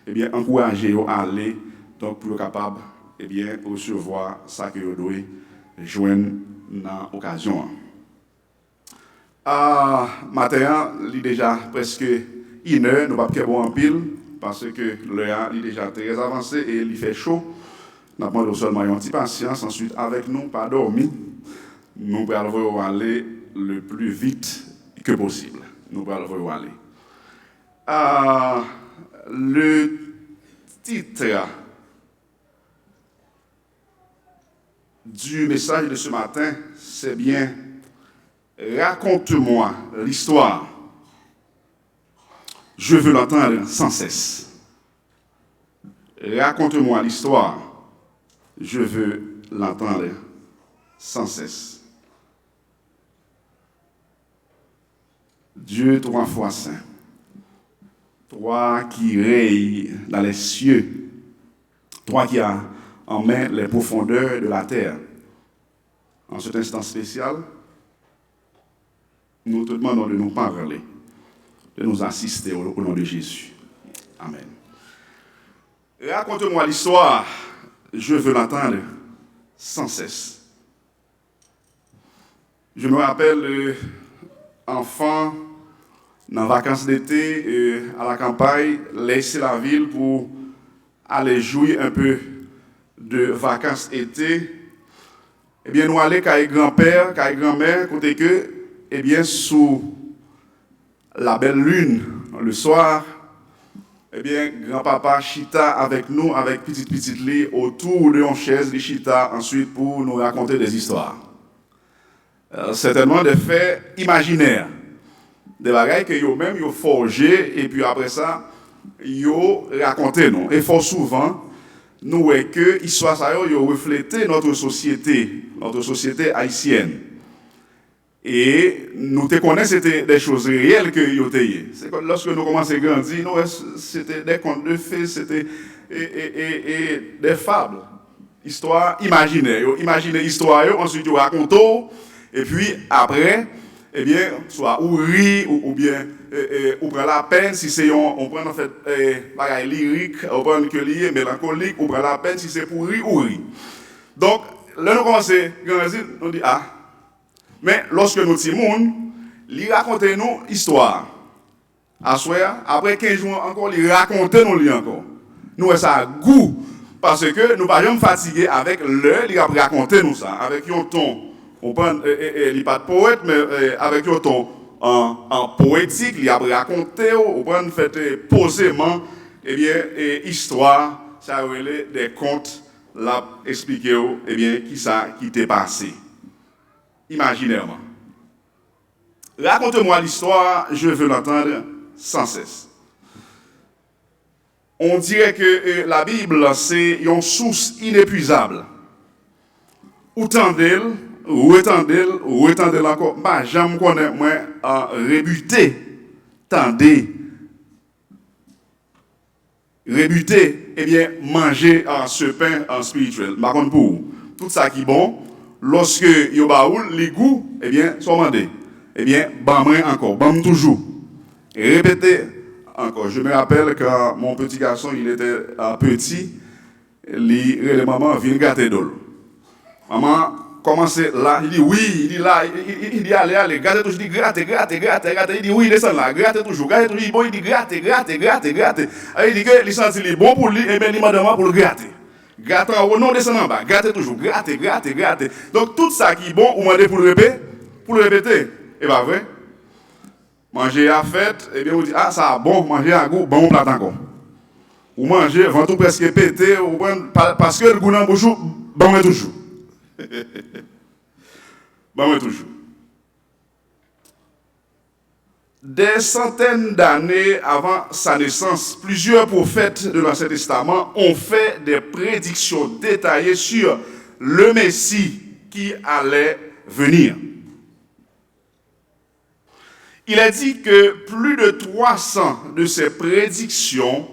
eh bien, encouragez-vous à aller donc pour être capable eh bien, recevoir ça que vous devez joindre dans l'occasion. Matin, il est déjà presque 1 heure, nous ne pouvons pas bon en pile parce que l'heure est déjà très avancé et il fait chaud. Nous avons seulement une petite patience, ensuite avec nous, pas dormir. Nous allons aller le plus vite que possible. Nous allons aller. Le titre du message de ce matin, c'est bien « Raconte-moi l'histoire. Je veux l'entendre sans cesse. » Raconte-moi l'histoire. Je veux l'entendre sans cesse. Dieu 3 fois saint, toi qui règnes dans les cieux, toi qui as en main les profondeurs de la terre. En cet instant spécial, nous te demandons de nous parler, de nous assister au nom de Jésus. Amen. Raconte-moi l'histoire, je veux l'entendre sans cesse. Je me rappelle enfant, dans les vacances d'été, à la campagne, laisser la ville pour aller jouer un peu de vacances été. Eh bien, nous allons avec grand-père, avec grand-mère, côté que, eh bien, sous la belle lune, le soir, eh bien, grand-papa chita avec nous, avec petite lit, autour de une chaise, les chita ensuite pour nous raconter des histoires. Certainement des faits imaginaires. Des bagailles que eux-mêmes ont forgé et puis après ça, ils ont raconté nous. Et fort souvent, nous voyons que l'histoire ça a reflété notre société haïtienne. Et nous te connaissons, c'était des choses réelles que ils ont été. C'est que lorsque nous commençons à grandir, c'était des contes de fées, c'était des fables, histoires imaginaires. Imaginez l'histoire, ensuite ils racontent, et puis après, eh bien, soit ou rire ou bien on prend la peine si c'est on prend en fait bagaille lyrique, on prend que lié mélancolique, on prend la peine si c'est pour rire ou rire. Donc là, nous commençons à grandir, on dit, ah. Mais lorsque nous sommes, il raconte nous histoire. Après 15 jours encore, il raconte nous encore. Nous, ça a goût. Parce que nous ne pas jamais fatiguer avec l'heure, il a raconté nous ça. Avec un ton, on prend, il n'est pas de poète, mais avec un ton en poétique, il a raconté, on prend fait posément, eh bien, histoire, ça a des contes, l'a expliqué, eh bien, qui t'est passé. Imaginairement. Raconte-moi l'histoire, je veux l'entendre sans cesse. On dirait que la Bible, c'est une source inépuisable. Ou tendez, ou étendez encore. Bah, j'aime connaître, moi, rébuter, tendez, rébuter, eh bien, manger ce pain spirituel. Par contre, pour tout ça qui est bon, lorsque yo baoul, les goûts, eh bien, sont mandés. Eh bien, bam encore, bam toujours. Répétez encore. Je me rappelle quand mon petit garçon, il était petit, les maman vient gâter d'eau. Maman commence là, il dit oui, il dit là, il dit allez, gâtez toujours, il dit gratte, il dit oui, descend là, gratte toujours, il dit bon, il dit gratte. Il dit que il sent il est bon pour lui, et bien il m'a demandé pour le gratter. Gratte en haut, non, descend en bas, gratte toujours, gratte. Donc tout ça qui est bon, on m'a dit pour le répéter. Et bien vrai. Manger à fête, et bien on dit, ah ça a bon, manger à goût, bon plat encore. Ou manger, ventre presque pété, parce que le goût dans le bouche, bon toujours. Bon toujours. Des centaines d'années avant sa naissance, plusieurs prophètes de l'Ancien Testament ont fait des prédictions détaillées sur le Messie qui allait venir. Il a dit que plus de 300 de ces prédictions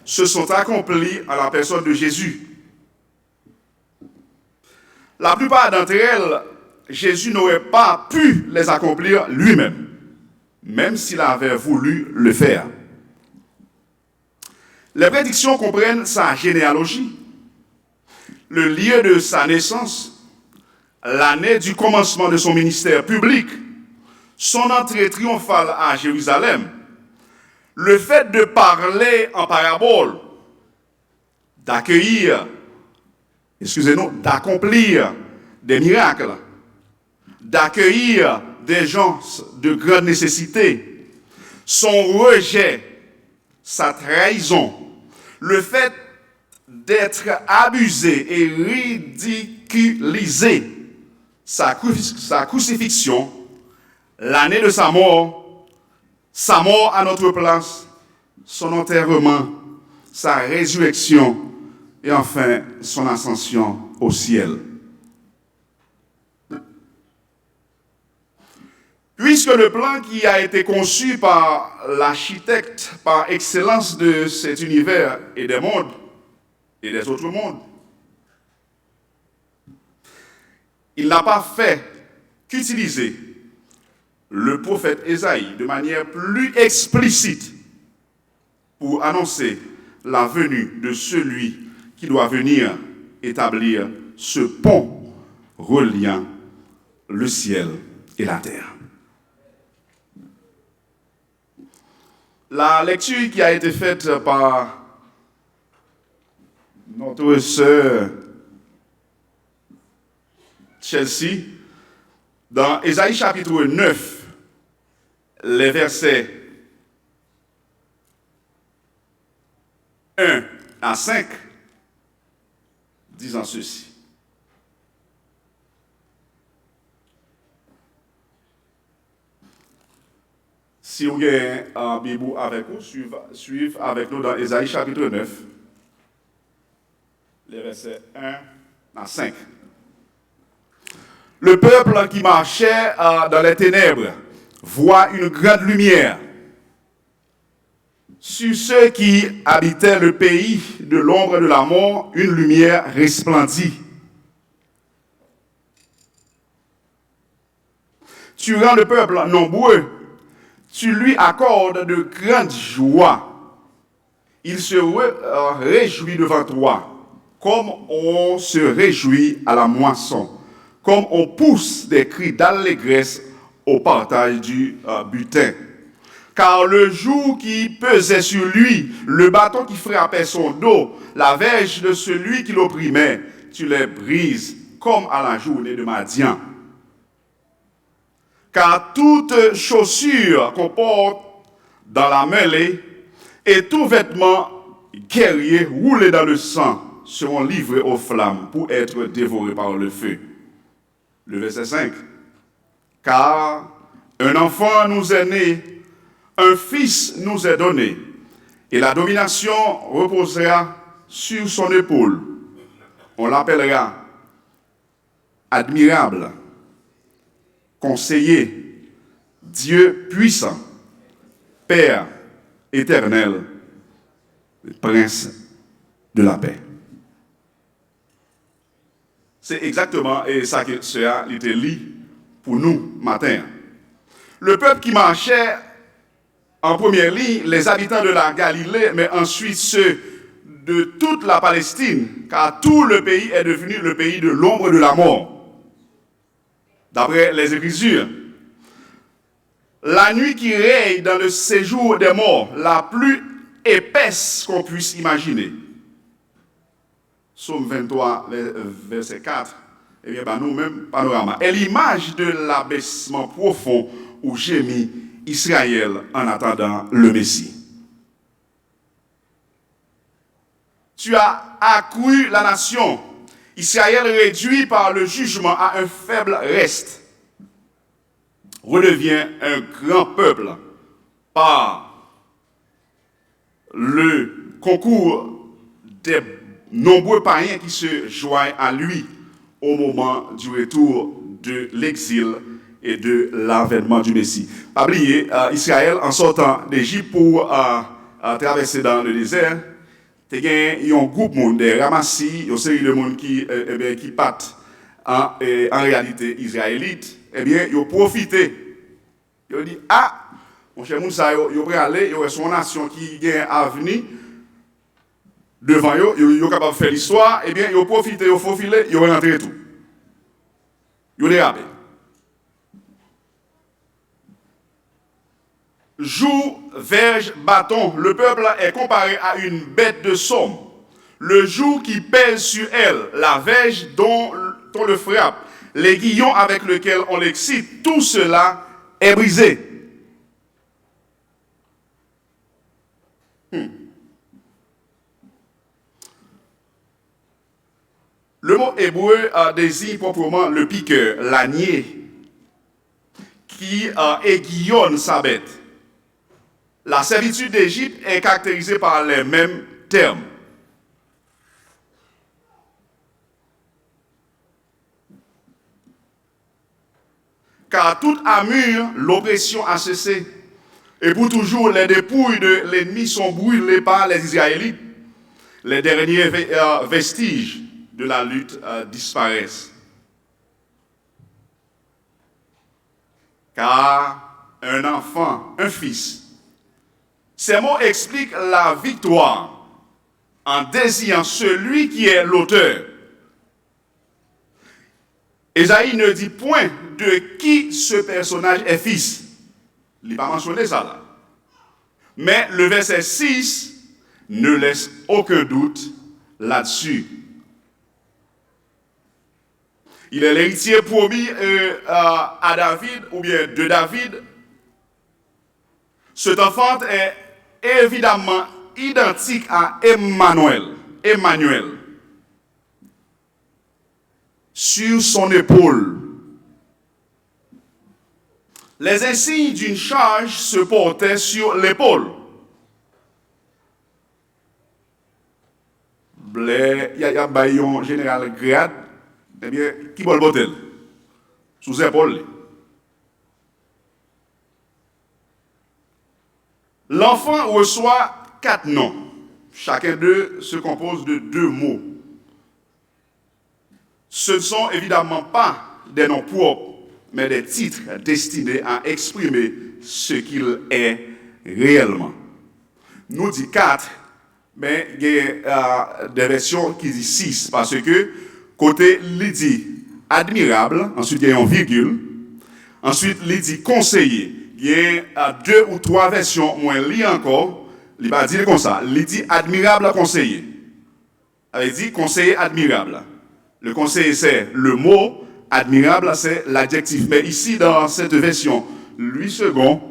se sont accomplies à la personne de Jésus. La plupart d'entre elles, Jésus n'aurait pas pu les accomplir lui-même, même s'il avait voulu le faire. Les prédictions comprennent sa généalogie, le lieu de sa naissance, l'année du commencement de son ministère public, son entrée triomphale à Jérusalem, le fait de parler en parabole, d'accomplir des miracles, d'accueillir des gens de grande nécessité, son rejet, sa trahison, le fait d'être abusé et ridiculisé, sa crucifixion, l'année de sa mort à notre place, son enterrement, sa résurrection et enfin son ascension au ciel. Puisque le plan qui a été conçu par l'architecte par excellence de cet univers et des mondes et des autres mondes, il n'a pas fait qu'utiliser le prophète Ésaïe de manière plus explicite pour annoncer la venue de celui qui doit venir établir ce pont reliant le ciel et la terre. La lecture qui a été faite par notre sœur Chelsea dans Ésaïe chapitre 9, les versets 1 à 5, disant ceci. Si vous avez un Bible avec vous, suivez avec nous dans Ésaïe chapitre 9, les versets 1 à 5. Le peuple qui marchait dans les ténèbres voit une grande lumière. Sur ceux qui habitaient le pays de l'ombre de la mort, une lumière resplendit. Tu rends le peuple nombreux, tu lui accordes de grandes joies. Il se réjouit devant toi. comme on se réjouit à la moisson, comme on pousse des cris d'allégresse au partage du butin. Car le joug qui pesait sur lui, le bâton qui frappait son dos, la verge de celui qui l'opprimait, tu les brises comme à la journée de Madian. Car toute chaussure qu'on porte dans la mêlée et tout vêtement guerrier roulé dans le sang seront livrés aux flammes pour être dévorés par le feu. Le verset 5. Car un enfant nous est né, un fils nous est donné, et la domination reposera sur son épaule. On l'appellera admirable, conseiller, Dieu puissant, Père éternel, Prince de la paix. C'est exactement ça que cela était dit pour nous matin. Le peuple qui marchait en première ligne, les habitants de la Galilée, mais ensuite ceux de toute la Palestine, car tout le pays est devenu le pays de l'ombre de la mort. D'après les Écritures, la nuit qui règne dans le séjour des morts, la plus épaisse qu'on puisse imaginer. Psaume 23, verset 4, eh bien, nous-mêmes, panorama, est l'image de l'abaissement profond où gémit Israël en attendant le Messie. Tu as accru la nation, Israël réduit par le jugement à un faible reste, redevient un grand peuple par le concours des nombreux païens qui se joignent à lui au moment du retour de l'exil et de l'avènement du Messie. Pas oublier, Israël, en sortant d'Égypte pour traverser dans le désert, il y a un groupe de monde, des ramassis, une série de monde qui partent en réalité israélite, eh bien, ils ont profité. Ils ont dit, mon cher Moussa, ils ont aller, ils ont son nation qui a un avenir devant eux, ils sont capables de faire l'histoire, eh bien, ils ont profité, ils ont faufilé, ils ont rentré tout. Ils ont dérapé. Joug, verge, bâton, le peuple est comparé à une bête de somme. Le joug qui pèse sur elle, la verge dont on le frappe, les guillons avec lesquels on l'excite, tout cela est brisé. Le mot hébreu désigne proprement le piqueur, l'ânier, qui aiguillonne sa bête. La servitude d'Égypte est caractérisée par les mêmes termes. Car toute amure, l'oppression a cessé. Et pour toujours, les dépouilles de l'ennemi sont brûlées par les Israélites. Les derniers vestiges de la lutte disparaissent. Car un enfant, un fils, ces mots expliquent la victoire en désignant celui qui est l'auteur. Ésaïe ne dit point de qui ce personnage est fils. Il n'a pas mentionné ça là. Mais le verset 6 ne laisse aucun doute là-dessus. Il est l'héritier promis à David, ou bien de David. Cet enfant est évidemment identique à Emmanuel. Sur son épaule, les insignes d'une charge se portaient sur l'épaule. Il y a un général grade, eh bien, qui va le botel sous l'épaule. L'enfant reçoit 4 noms. Chacun d'eux se compose de 2 mots. Ce ne sont évidemment pas des noms propres, mais des titres destinés à exprimer ce qu'il est réellement. Nous dit 4, mais il y a des versions qui disent 6, parce que côté, il dit admirable, ensuite il y a une virgule, ensuite il dit conseiller. Il y a 2 ou 3 versions, moi je lis encore, il va dire comme ça, il dit admirable conseiller. Il dit conseiller admirable. Le conseiller c'est le mot, admirable c'est l'adjectif. Mais ici dans cette version, 8 secondes,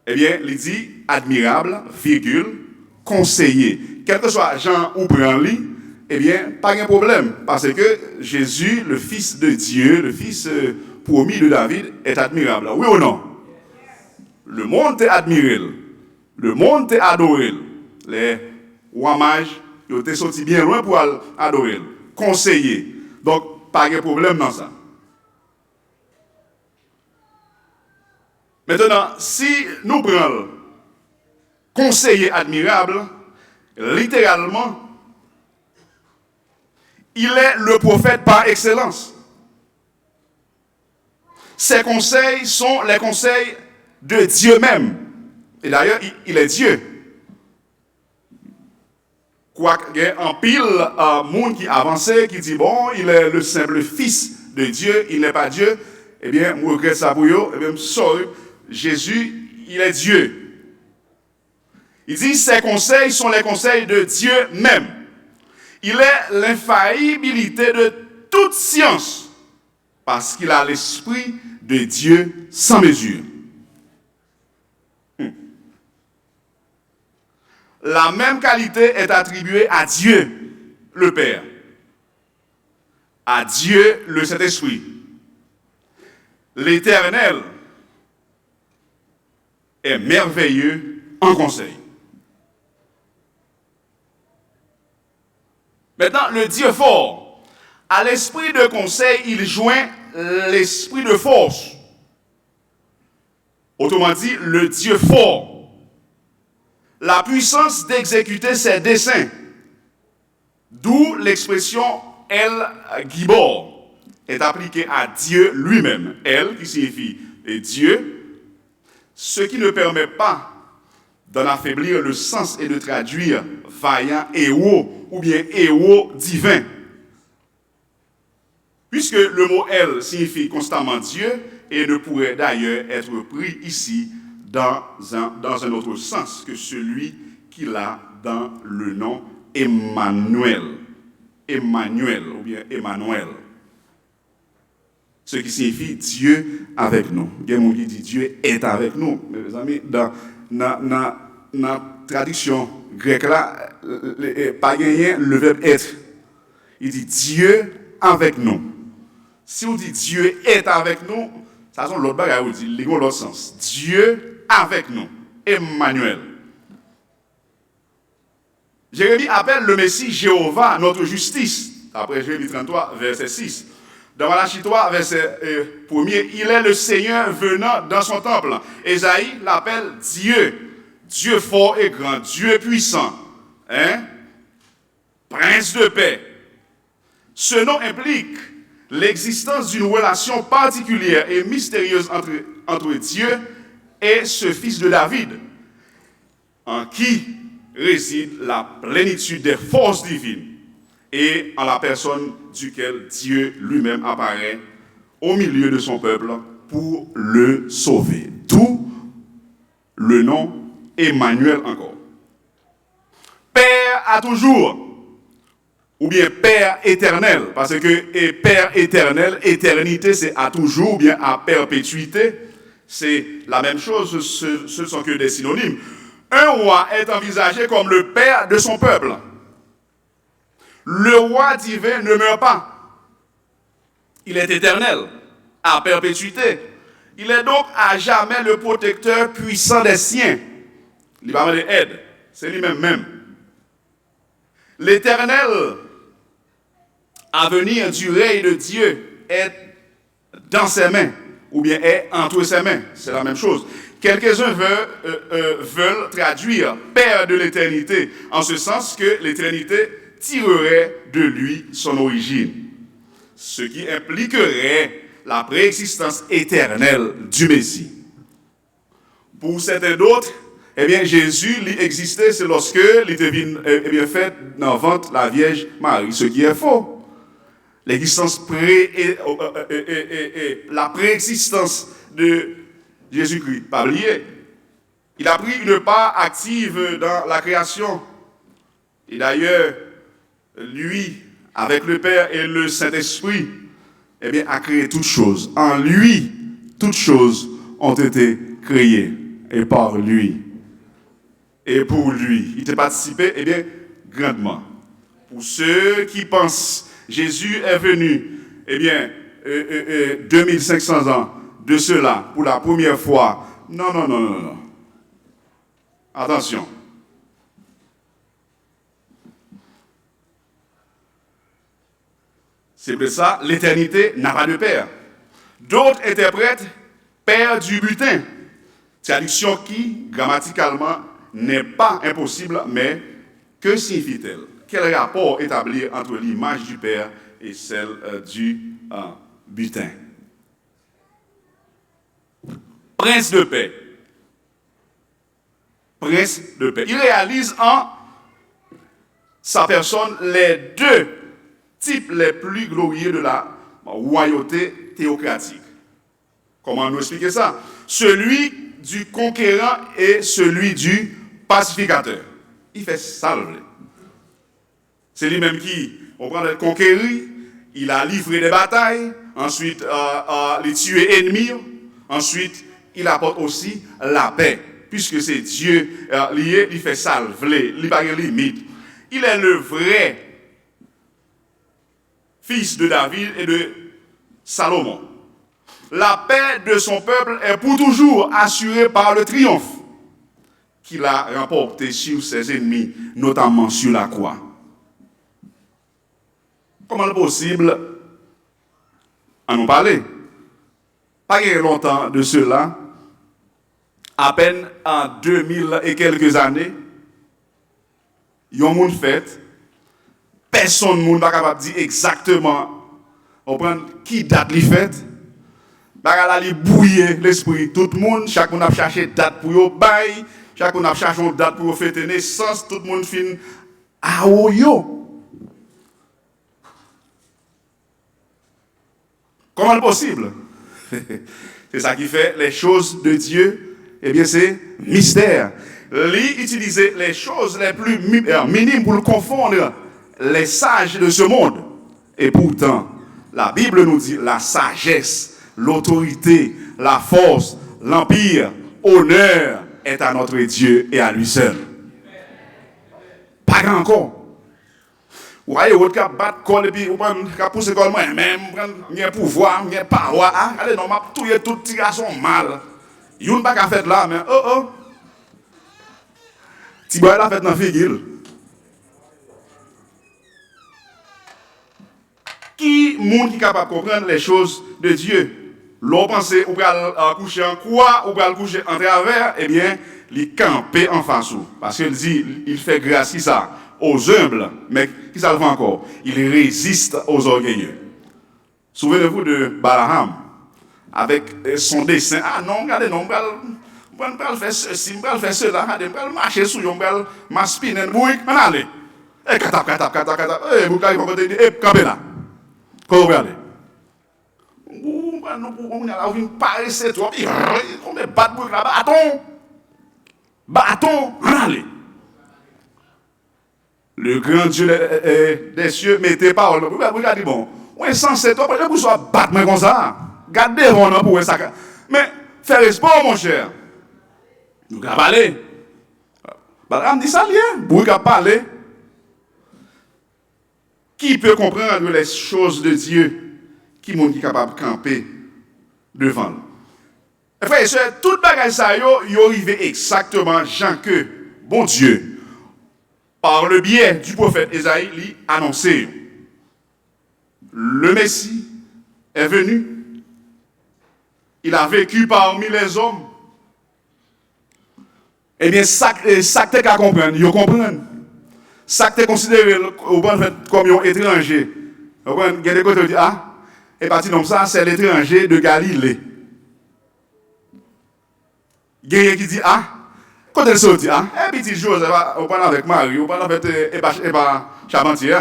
eh bien, il dit admirable, virgule, conseiller. Quel que soit Jean ou Branly, eh bien, pas de problème. Parce que Jésus, le Fils de Dieu, le Fils promis de David, est admirable. Oui ou non? Le monde est admiré. Le monde est adoré. Les rois mages, ils ont sorti bien loin pour adorer. Conseiller. Donc, pas de problème dans ça. Maintenant, si nous prenons conseiller admirable, littéralement, il est le prophète par excellence. Ses conseils sont les conseils de Dieu même. Et d'ailleurs, il est Dieu. Quoique, il y a un pile monde qui avançait, qui dit, bon, il est le simple fils de Dieu, il n'est pas Dieu. Eh bien, moi, je regrette ça pour eux. Eh bien, sorry, Jésus, il est Dieu. Il dit, ses conseils sont les conseils de Dieu même. Il est l'infaillibilité de toute science, parce qu'il a l'esprit de Dieu sans mesure. La même qualité est attribuée à Dieu, le Père, à Dieu, le Saint-Esprit. L'Éternel est merveilleux en conseil. Maintenant, le Dieu fort, à l'esprit de conseil, il joint l'esprit de force. Autrement dit, le Dieu fort. La puissance d'exécuter ses desseins. D'où l'expression El Gibor est appliquée à Dieu lui-même. El, qui signifie Dieu, ce qui ne permet pas d'en affaiblir le sens et de traduire vaillant héros ou bien héros divin. Puisque le mot El signifie constamment Dieu et ne pourrait d'ailleurs être pris ici dans un autre sens que celui qu'il a dans le nom Emmanuel. Emmanuel ou bien Emmanuel. Ce qui signifie Dieu avec nous. Il y a des gens qui disent Dieu est avec nous. Mes amis, dans la traduction grecque là, pas gagné le verbe être. Il dit Dieu avec nous. Si on dit Dieu est avec nous, ça sont l'autre bagage, on dit l'autre sens. Dieu avec nous. Emmanuel. Jérémie appelle le Messie Jéhovah, notre justice. Après Jérémie 33, verset 6. Dans Malachie 3, verset 1er, il est le Seigneur venant dans son temple. Ésaïe l'appelle Dieu. Dieu fort et grand, Dieu puissant. Prince de paix. Ce nom implique l'existence d'une relation particulière et mystérieuse entre Dieu et ce fils de David, en qui réside la plénitude des forces divines et en la personne duquel Dieu lui-même apparaît au milieu de son peuple pour le sauver. D'où le nom Emmanuel encore. Père à toujours, ou bien Père éternel, parce que Père éternel, éternité c'est à toujours, ou bien à perpétuité. C'est la même chose, ce ne sont que des synonymes. Un roi est envisagé comme le père de son peuple. Le roi divin ne meurt pas. Il est éternel, à perpétuité. Il est donc à jamais le protecteur puissant des siens. Il va demander aide, c'est lui-même. L'éternel avenir du règne de Dieu est dans ses mains. Ou bien est entre ses mains. C'est la même chose. Quelques-uns veulent traduire Père de l'éternité, en ce sens que l'éternité tirerait de lui son origine. Ce qui impliquerait la préexistence éternelle du Messie. Pour certains d'autres, Eh bien, Jésus, il existait, c'est lorsque il était fait dans le ventre la Vierge Marie, ce qui est faux. L'existence la préexistence de Jésus-Christ, pas oublié. Il a pris une part active dans la création. Et d'ailleurs, lui, avec le Père et le Saint-Esprit, eh bien, a créé toutes choses. En lui, toutes choses ont été créées. Et par lui. Et pour lui. Il a participé, eh bien, grandement. Pour ceux qui pensent Jésus est venu, eh bien, 2500 ans de cela, pour la première fois. Non. Attention. C'est pour ça, l'éternité n'a pas de père. D'autres interprètent père du butin. Traduction qui, grammaticalement, n'est pas impossible, mais que signifie-t-elle? Quel rapport établir entre l'image du père et celle du butin? Prince de paix. Prince de paix. Il réalise en sa personne les deux types les plus glorieux de la royauté théocratique. Comment nous expliquer ça? Celui du conquérant et celui du pacificateur. Il fait ça. C'est lui-même qui, on prend le conquérir, il a livré des batailles, ensuite il tue ennemis, ensuite il apporte aussi la paix. Puisque c'est Dieu lié, il fait ça, il n'y a pas de limite. Il est le vrai fils de David et de Salomon. La paix de son peuple est pour toujours assurée par le triomphe qu'il a remporté sur ses ennemis, notamment sur la croix. Comment est-ce possible à nous parler? Pas longtemps de cela, à peine en 2000 et quelques années, il y a un monde fait, personne n'est pas capable de dire exactement qui date les fêtes. Bagala li bouiller l'esprit tout le monde, chacun a cherché date pour yo bail, chacun a cherché une date pour fêter naissance, tout le monde fin ah yo. Comment est-ce possible? C'est ça qui fait les choses de Dieu, eh bien c'est mystère. Lui utiliser les choses les plus minimes pour confondre les sages de ce monde. Et pourtant, la Bible nous dit la sagesse, l'autorité, la force, l'empire, honneur est à notre Dieu et à lui seul. Pas grand encore. Vous voyez, vous avez battu col et puis vous avez poussé col moi-même, vous avez pouvoir, vous avez power. Allez, non, m'a touillé tout petit garçon mal. Vous n'avez pas fait là, mais petit boy l'a fait dans la figure. Qui est capable de comprendre les choses de Dieu? L'on pense ou va coucher en croix, ou va coucher en travers, eh bien, il campe en face. Parce qu'il dit, il fait grâce qui ça aux humbles, mais qui ça le fait encore? Il résiste aux orgueilleux. Souvenez-vous de Balaam, avec son dessin. Ah non, regardez, non, on va faire ceci, on va faire cela, on va marcher sur, on va m'aspiner, oui, on va aller. Et katap, vous allez camper là. Quand vous regardez, on a vu paraître trop, on met bâton, allez. Le grand Dieu des cieux mettez parole. Vous regardez, bon, on est censé, vous soyez battre comme ça. Gardez mon pour ça. Mais faire espoir, mon cher. Nous allons parler. On dit ça, vous allez parler. Qui peut comprendre les choses de Dieu? Qui est capable de camper devant nous? Et frère et soeur, tout bagage ça yo arrive exactement Jean que bon Dieu, par le biais du prophète Esaïe, lui annoncé. Le Messie est venu. Il a vécu parmi les hommes. Eh bien, ça que tu as compris, vous comprenez. Ça que tu es considéré comme un étranger. Vous comprenez, il y a des côtés qui disent, ah, et parti comme ça, c'est l'étranger de Galilée. Il y a qui dit, ah, Quand elle sortit, hein, et petit chose, on parle avec Marie, on parle avec Eba Charpentier.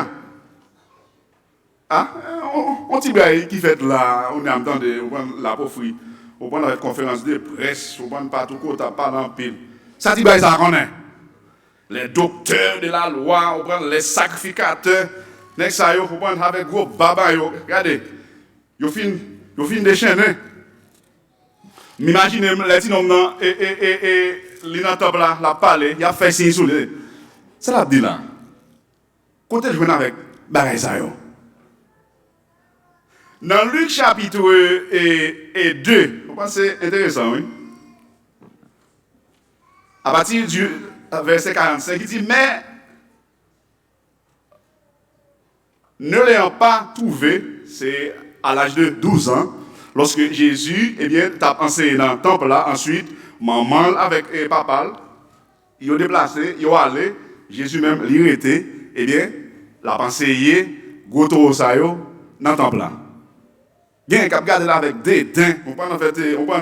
Hein? On t'y braille qui fait là, on est en temps de la pauvre, on parle avec conférence de presse, on parle partout, on parle en pile. Ça t'y braille, ça connaît. Les docteurs de la loi, on prend les sacrificateurs, les ça, on prend avec gros baba, regardez, ils finissent déchaîner. M'imaginez les petits noms et l'inatable là, la palais, il a fait signe sous les. Ça l'a dit là. Côté je viens avec bagaille ça yo. Dans Luc chapitre 2, vous pensez intéressant, oui? À partir du verset 45, il dit, mais ne l'ayant pas trouvé, c'est à l'âge de 12 ans, lorsque Jésus, eh bien, t'a enseigné dans le temple là, ensuite, maman avec papa, ils ont déplacé, ils ont allé, Jésus même l'y était, eh bien, l'a enseigné, goto sayo, dans le temple là. Il y a un qui a regardé là avec dédain, on peut en fait,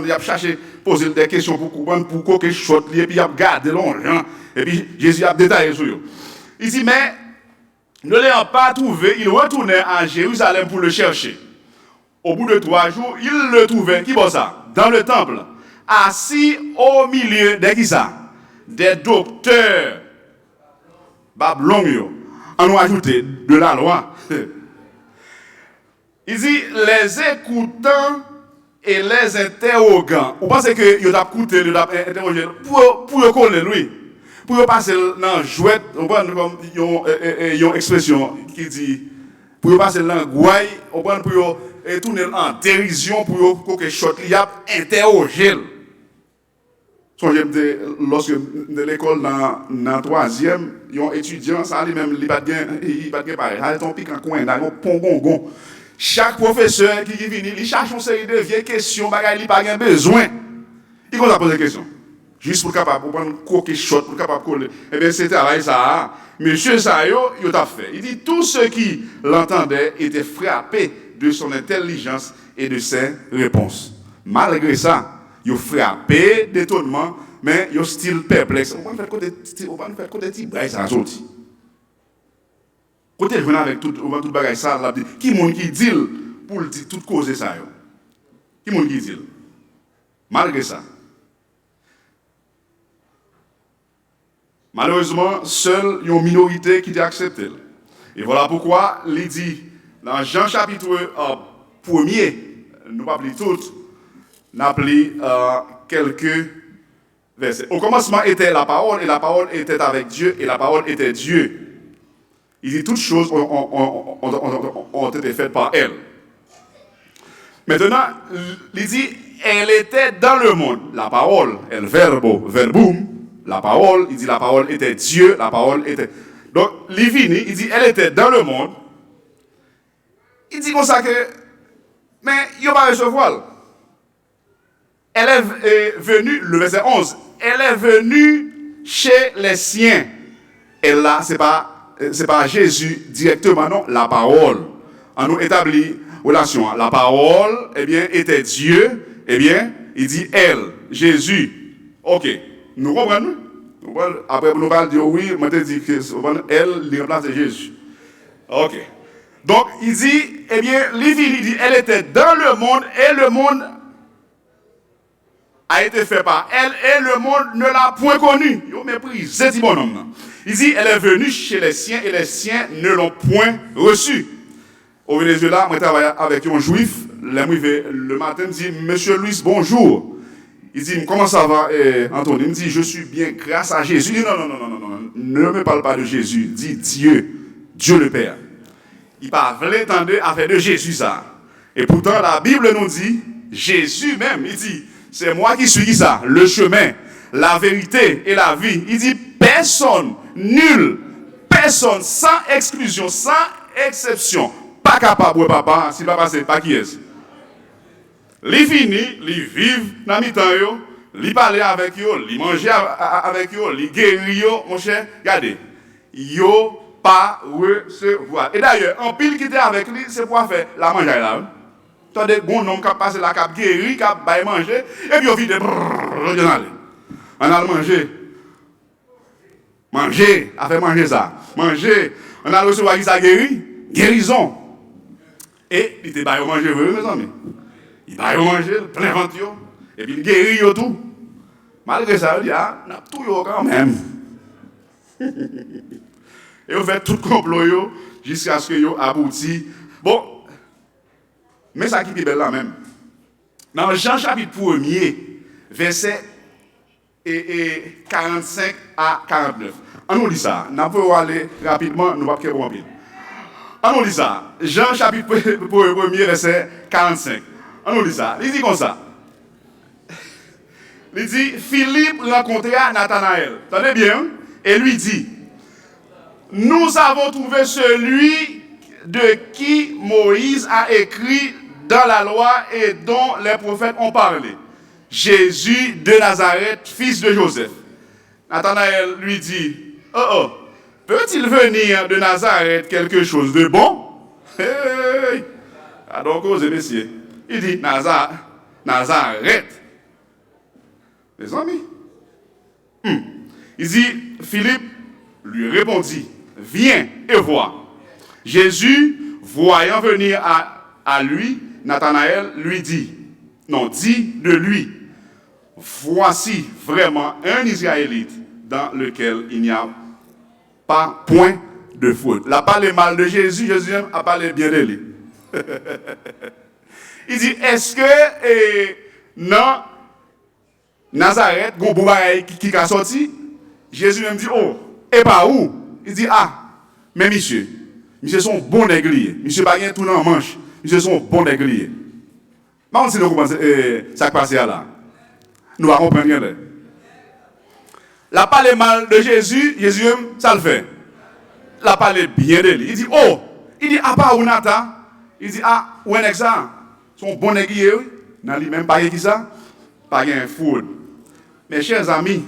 il a cherché, poser des questions pour comprendre pourquoi quelque chose, et puis il a regardé longtemps, et puis Jésus a détaillé sur eux. Il dit, mais, ne l'ayant pas trouvé, il retournait à Jérusalem pour le chercher. Au bout de 3 jours, il le trouvait, qui va ça? Dans le temple, assis au milieu de qui ça? Des docteurs. Babylon, on nous ajouté de la loi. Il dit, les écoutants et les interrogants. Vous pensez que vous avez écouté, vous avez interrogé pour coller lui? Pour passer dans la jouette, on prend comme une expression qui dit, pour passer dans la gouaille, on prend pour tourner en dérision, pour quelque chose, il y a interrogé. Lorsque de l'école dans le 3e, il y a un étudiant, ça lui-même, il ne va pas pareil. Il ton pic en coin, il a un pongongon. Chaque professeur qui vient, il cherche une série de vieilles questions, il n'a pas besoin. Il commence à poser des questions. Juste pour capable prendre quelque chose, pour capable coller. Eh bien, c'est travail ça. Monsieur Sayo, il a fait. Il dit, tous ceux qui l'entendaient étaient frappés de son intelligence et de ses réponses. Malgré ça, ils ont frappé d'étonnement, mais ils ont style perplexe. On va faire côté petit bagage ça sorti. Côté je viens avec tout bagage ça, là dit qui monde qui dit pour dire toute cause ça yo. Qui monde qui dit. Malgré ça. Malheureusement, seule une minorité qui a accepté. Et voilà pourquoi il dit dans Jean chapitre 1er, nous pas appelé toutes, nous appelé quelques versets. Au commencement était la parole, et la parole était avec Dieu, et la parole était Dieu. Il dit toutes choses ont été faites par elle. Maintenant, il dit, elle était dans le monde. La parole, el verbo, verbum, la parole, il dit la parole était Dieu, la parole était... Donc, il finit, il dit, elle était dans le monde. Il dit comme ça que, mais il va pas recevoir. Elle est venue, le verset 11, elle est venue chez les siens. Et là, c'est pas Jésus directement, non, la parole. On nous établit relation. La parole, eh bien, était Dieu, eh bien, il dit elle, Jésus. Ok, nous comprenons? Après, nous allons dire oui, moi, je dis que elle, il remplace Jésus. Ok. Donc, il dit, eh bien, il dit, elle était dans le monde, et le monde a été fait par elle, et le monde ne l'a point connue. Il a méprisé ce bonhomme. Il dit, elle est venue chez les siens, et les siens ne l'ont point reçue. Au Venezuela, moi, je travaille avec un juif. Le matin, il me dit, Monsieur Louis, bonjour. Il dit, comment ça va, Anthony? Il me dit, je suis bien grâce à Jésus. Il dit, non, ne me parle pas de Jésus. Dis Dieu le Père. Il parlait tant d'affaires de Jésus, ça. Et pourtant, la Bible nous dit, Jésus même, il dit, c'est moi qui suis ça, le chemin, la vérité et la vie. Il dit, personne, nul, personne, sans exclusion, sans exception, pas capable, papa, si papa, c'est pas qui est. Li fini, li vive dans mi-temps yo, li parler avec yo, li manger avec yo, li guérir yo, mon cher, regardez, yo pas recevoir. Et d'ailleurs, en pile qui était avec lui, c'est pour faire la manger là. Attendez, bon homme qui a passé la cap guéri, qui a baillé manger, et puis on vit de on a mangé. Manger, a fait manger ça. Manger, on a recevoir qui ça guéri, guérison. Et il était baillé manger, mes amis. Il baillé manger, plein ventre, et puis il guérit tout. Malgré ça, il dit, ah, n'a tout quand même. Et on fait tout complot jusqu'à ce que yo abouti. Bon, mais ça qui est belle là même. Dans Jean chapitre 1er, verset 45 à 49. On nous dit ça. Nous pouvons aller rapidement, nous ne pouvons pas pile. On nous dit ça. Jean chapitre 1er, verset 45. On nous dit ça. Il dit comme ça. Il dit, Philippe rencontra Nathanaël. Tenez bien. Et lui dit, nous avons trouvé celui de qui Moïse a écrit dans la loi et dont les prophètes ont parlé. Jésus de Nazareth, fils de Joseph. Nathanaël lui dit, peut-il venir de Nazareth quelque chose de bon? Hey! Donc, osez, messieurs. Il dit, Nazareth. Les amis. Il dit, Philippe lui répondit, viens et vois. Jésus, voyant venir à lui, Nathanaël dit de lui, voici vraiment un Israélite dans lequel il n'y a pas point de faute. Il a parlé mal de Jésus, Jésus a parlé bien de lui. Il dit, est-ce que non, Nazareth, qui a sorti, Jésus me dit, oh, et pas où? Il dit, ah, mais monsieur sont bons négriers. Monsieur pas tout dans la manche. Monsieur sont bons négriers. Mais on sait nous comment ça qui passe là. Nous allons comprendre rien. La parle mal de Jésus, Jésus, ça le fait. La parle bien de lui. Il dit, oh, ah, pas où Nathan? Il dit, ah, où est-ce ça? Sont bons négriers. Dans lui-même, pas qui ça? Pas un food. Mes chers amis,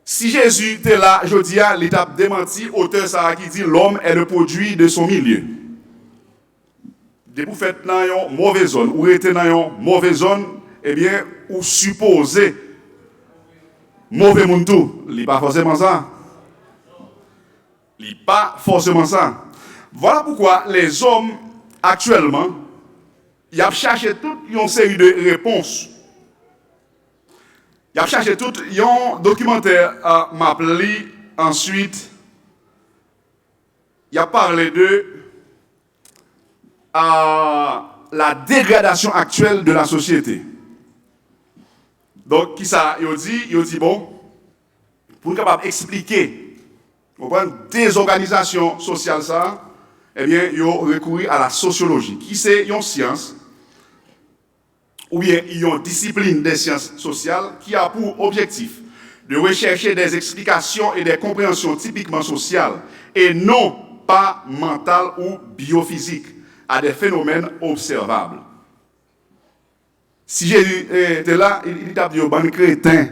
si Jésus était là, je dis à l'étape démenti, auteur Sarah qui dit l'homme est le produit de son milieu. Dès que vous faites dans une mauvaise zone, ou êtes dans une mauvaise zone, eh bien, ou supposez mauvais monde tout. Il n'est pas forcément ça. Il n'est pas forcément ça. Voilà pourquoi les hommes, actuellement, ils ont cherché toute une série de réponses. Il a cherché tout un documentaire à m'appeler ensuite. Il a parlé de la dégradation actuelle de la société. Donc, qui ça? Il dit bon, pour être capable d'expliquer des organisations sociales, ça, eh bien, il a recouru à la sociologie, qui c'est une science ou bien une discipline des sciences sociales qui a pour objectif de rechercher des explications et des compréhensions typiquement sociales et non pas mentales ou biophysiques à des phénomènes observables. Si Jésus était là, il a dit au bon crétin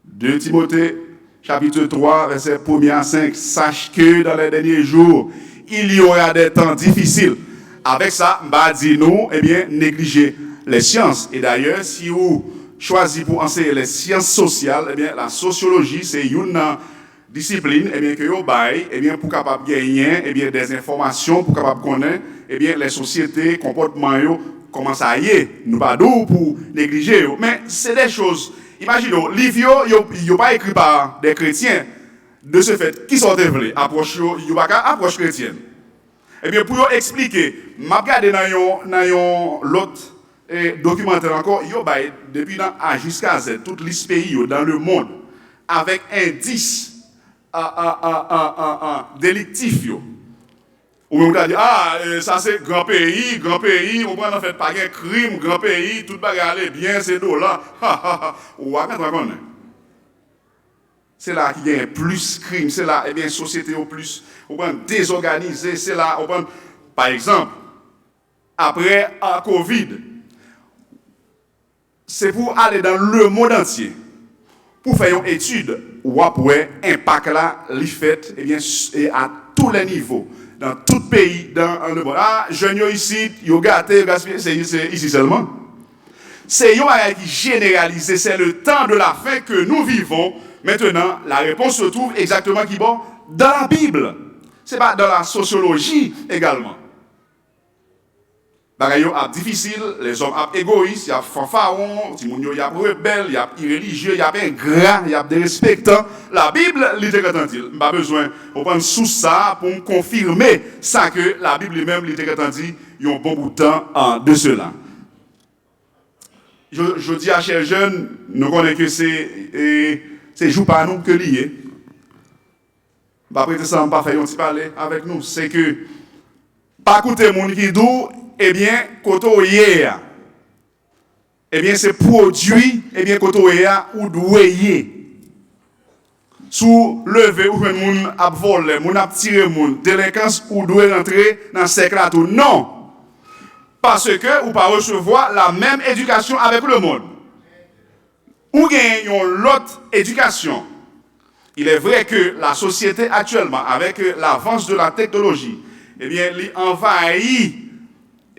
de Timothée, chapitre 3, verset 1 à 5, sache que dans les derniers jours, il y aura des temps difficiles. Avec ça, nous, eh bien, négliger les sciences. Et d'ailleurs, si vous choisissez pour enseigner les sciences sociales, eh bien, la sociologie, c'est une discipline, eh bien, que vous baillez, eh bien, pour capable gagner, eh bien, des informations, pour capable connaître, eh bien, les sociétés, comportements, comment ça y est, nous pas d'où pour négliger. Mais c'est des choses, imaginez, livre, il n'est pas écrit par des chrétiens. De ce fait, qui sont développés? Approche chrétienne. Eh bien, pour expliquer, je regarde dans l'autre documentaire encore, depuis A jusqu'à Z, toute liste pays dans le monde, avec indice délictif. Ou on a dit, ça c'est grand pays, on va en fait pas de crime, grand pays, tout bagarre bien, c'est là. Ou à c'est là qu'il y a plus de crimes, c'est là, eh bien, société au plus, désorganisée, c'est là, par exemple, après la Covid, c'est pour aller dans le monde entier, pour faire une étude, ou après, impact là, les fait, eh bien, et à tous les niveaux, dans tout pays, dans le monde. Jeunes ici, ils ont gâté, c'est ici seulement. C'est un bagage qui généralisé, c'est le temps de la fin que nous vivons. Maintenant, la réponse se trouve exactement qui bon dans la Bible. C'est pas dans la sociologie également. Bagay yo ap difficile, les hommes ap égoïstes, y a fanfaron, ti moun yo y a rebelle, y a irréligieux, y a ingrat, y a dérespectant. La Bible, li te dit, pas besoin de prendre sous ça pour me confirmer ça que la Bible lui-même li te dit, y a un bon bout de temps de cela. Je dis à chers jeunes, nous connaissons que c'est jour par nous que lié. Après ça, on pas faire un petit parler avec nous, c'est que pas écouter moun qui dou eh bien, koto yé, eh bien, c'est produit, eh bien, koto yé ou doué. Sous lever ou moun ap volé, moun ap tiré moun, délinquance ou doué rentrer dans ce là tout. Non. Parce que ou pas recevoir la même éducation avec le monde. Ou gagnons l'autre éducation. Il est vrai que la société actuellement, avec l'avance de la technologie, eh bien, il envahit.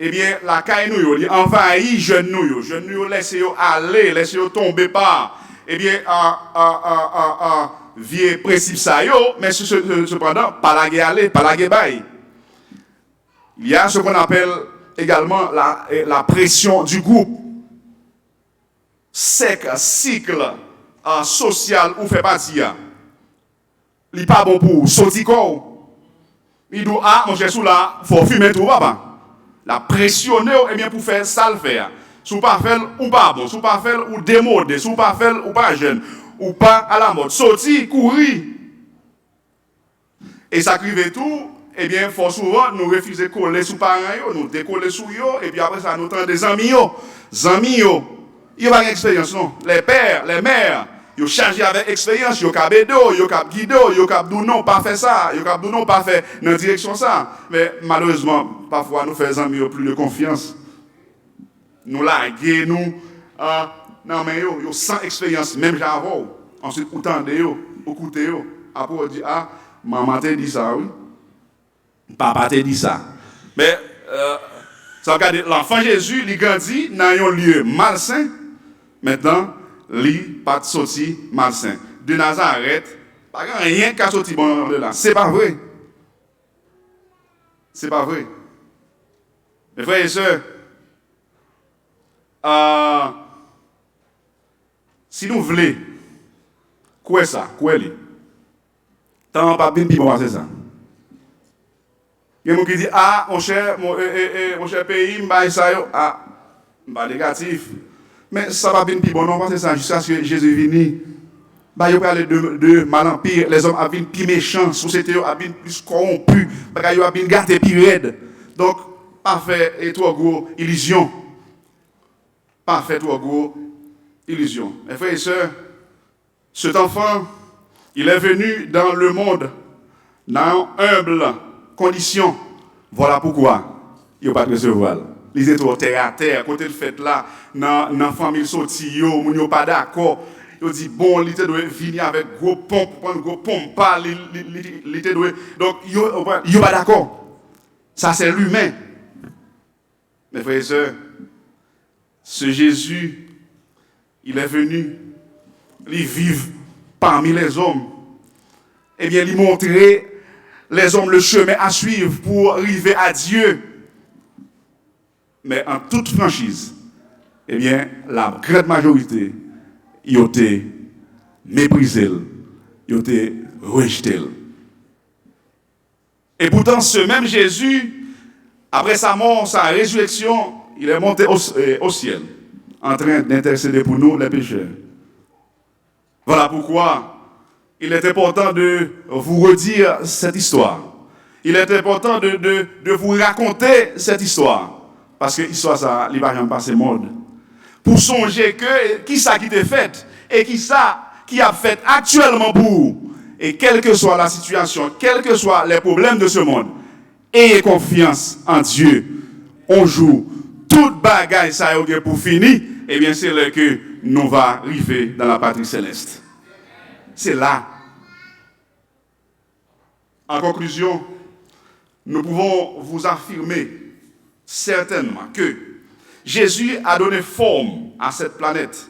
Eh bien, la caille nous, il envahit jeunes nous, laissez aller, laissez tomber par, eh bien, vieux principe ça yo, mais cependant, pas la guerre aller, pas la guerre bail. Il y a ce qu'on appelle également la pression du groupe. Cycle social ou fait partie. Il n'est pas bon pour sortir corps. Il dit, ah, mon cher, là, il faut fumer tout, papa. La pressionner eh bien pour faire ça le faire. Si pas faire ou pas bon, si pas faire ou démodé, si pas faire ou pas jeune, ou pas à la mode, sortir, courir. Et ça crive tout, eh bien fort souvent nous refuser coller sous parents nous décoller sous yo et puis après ça nous tend des amis yo. Il y a pas d'expérience non. Les pères, les mères, ils chargé avec expérience, ils cap aider, ils cap guider, ils cap dire non, pas faire ça, ils cap dire non, pas faire dans direction ça. Mais malheureusement, parfois nous faisons amis plus de confiance. Nous larguer nous non mais yo sans expérience même j'avais. Ensuite ou tande yo, ou écouter yo, après on dit ah maman t'a dit ça oui. Papa t'a dit ça. Mais ça regarde l'enfant Jésus, il grandit dans un lieu malsain. Maintenant li pas sorti malsain. De Nazareth, pas rien qu'à sorti bon de là. C'est pas vrai. C'est pas vrai. Mes frères et sœurs, si nous voulons, quoi ça, quoi est-ce tant pas bien puis c'est ça. Il y a des gens qui disent ah mon cher pays, m'ba ça yo, ah m'ba négatif. Mais ça va bien puis bon non c'est ça jusqu'à ce que Jésus vienne. Bah yo parler de mal en pire, les hommes a bien plus méchants, société a bien plus corrompue, parce yo a bien gâté plus raide. Donc pas faire et trop gros illusion. Pas fait trop gros illusion. Mes frères et sœurs, cet enfant, il est venu dans le monde dans humble condition. Voilà pourquoi il n'a pas de recevoir. Les étoiles terre à terre, côté de fait là, dans la famille sortie, ils n'ont pas d'accord. Ils disent bon, il doit venir avec gros pompe, prendre gros pompe, pas, donc ils n'ont pas d'accord. Ça c'est l'humain. Mes frères et sœurs, ce Jésus, il est venu, il vit parmi les hommes. Eh bien, il montrait les hommes le chemin à suivre pour arriver à Dieu. Mais en toute franchise, eh bien, la grande majorité, ils ont été méprisés, ils ont été rejetés. Et pourtant, ce même Jésus, après sa mort, sa résurrection, il est monté au ciel, en train d'intercéder pour nous, les pécheurs. Voilà pourquoi il est important de vous redire cette histoire. Il est important de vous raconter cette histoire. Parce que l'histoire, ça, il ne va jamais passer mode. Pour songer que, qui ça qui t'est fait, et qui ça qui a fait actuellement pour vous. Et quelle que soit la situation, quels que soient les problèmes de ce monde, ayez confiance en Dieu. On joue. Toute bagaille, ça y est pour finir, et bien c'est là que nous va arriver dans la patrie céleste. C'est là. En conclusion, nous pouvons vous affirmer certainement que Jésus a donné forme à cette planète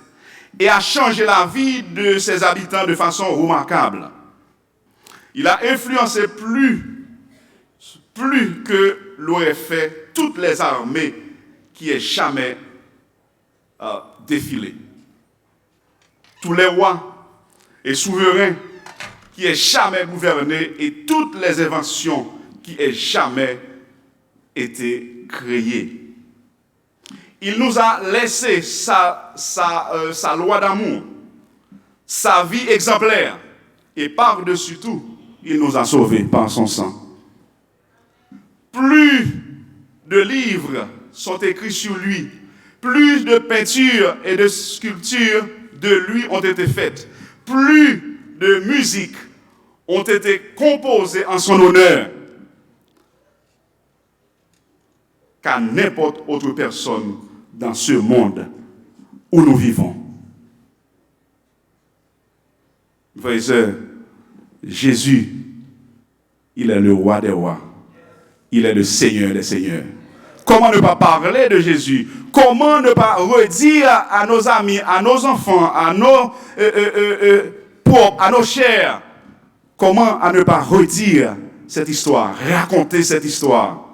et a changé la vie de ses habitants de façon remarquable. Il a influencé plus que l'aurait fait toutes les armées qui aient jamais défilé. Tous les rois et souverains qui aient jamais gouverné et toutes les inventions qui aient jamais été créées. Il nous a laissé sa loi d'amour, sa vie exemplaire et par-dessus tout, il nous a sauvés par son sang. Plus de livres sont écrits sur lui, plus de peintures et de sculptures de lui ont été faites, plus de musiques ont été composées en son honneur qu'à n'importe autre personne dans ce monde où nous vivons. Frères et sœurs, Jésus, il est le roi des rois. Il est le Seigneur des seigneurs. Comment ne pas parler de Jésus? Comment ne pas redire à nos amis, à nos enfants, à nos pauvres, à nos chers? Comment ne pas redire cette histoire, raconter cette histoire?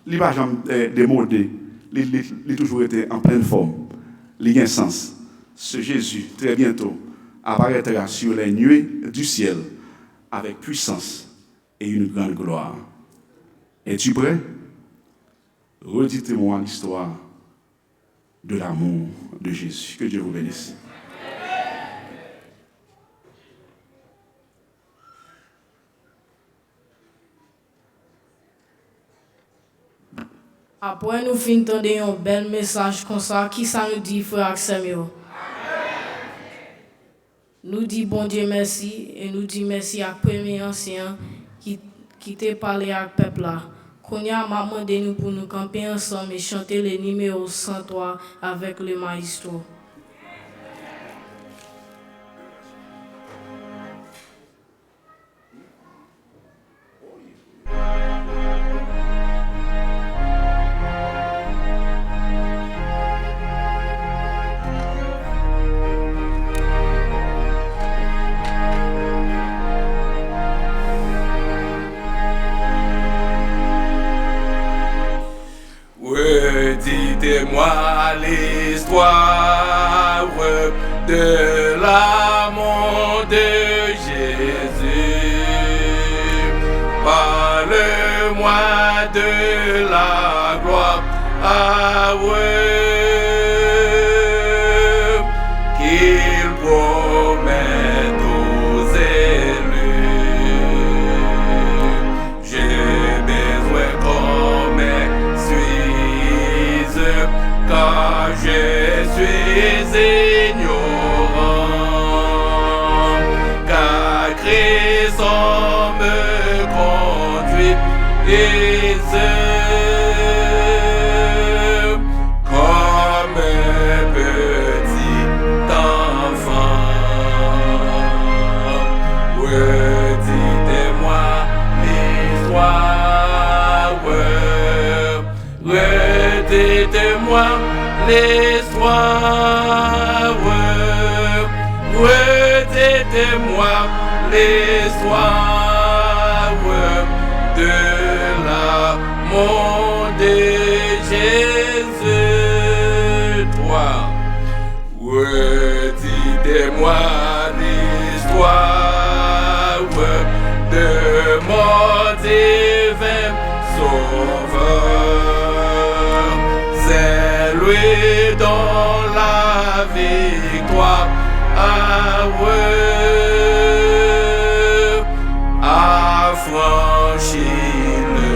Il n'a jamais démodé. Il a toujours été en pleine forme. Il a un sens. Ce Jésus, très bientôt, apparaîtra sur les nuées du ciel avec puissance et une grande gloire. Es-tu prêt? Redites-moi l'histoire de l'amour de Jésus. Que Dieu vous bénisse. Après nous finissons d'entendre un bel message comme ça, qui ça nous dit, frère Axel? Nous dit bon Dieu merci et nous dit merci à premier ancien qui t'a parlé à peuple là. Konya m'a demandé nous pour nous camper ensemble et chanter le numéro 103 avec le maestro. Dites-moi l'histoire de l'amour de Jésus. Parle-moi de la gloire qu'il promet aux élus. J'ai besoin qu'on m'excuse car je suis ignorant, car Christ me conduit et comme un petit enfant. Redites-moi l'histoire, redites-moi l'histoire, redites-moi l'histoire de l'amour de Jésus. Toi, redites-moi l'histoire de mon divin Sauveur. C'est lui dont la victoire a franchi le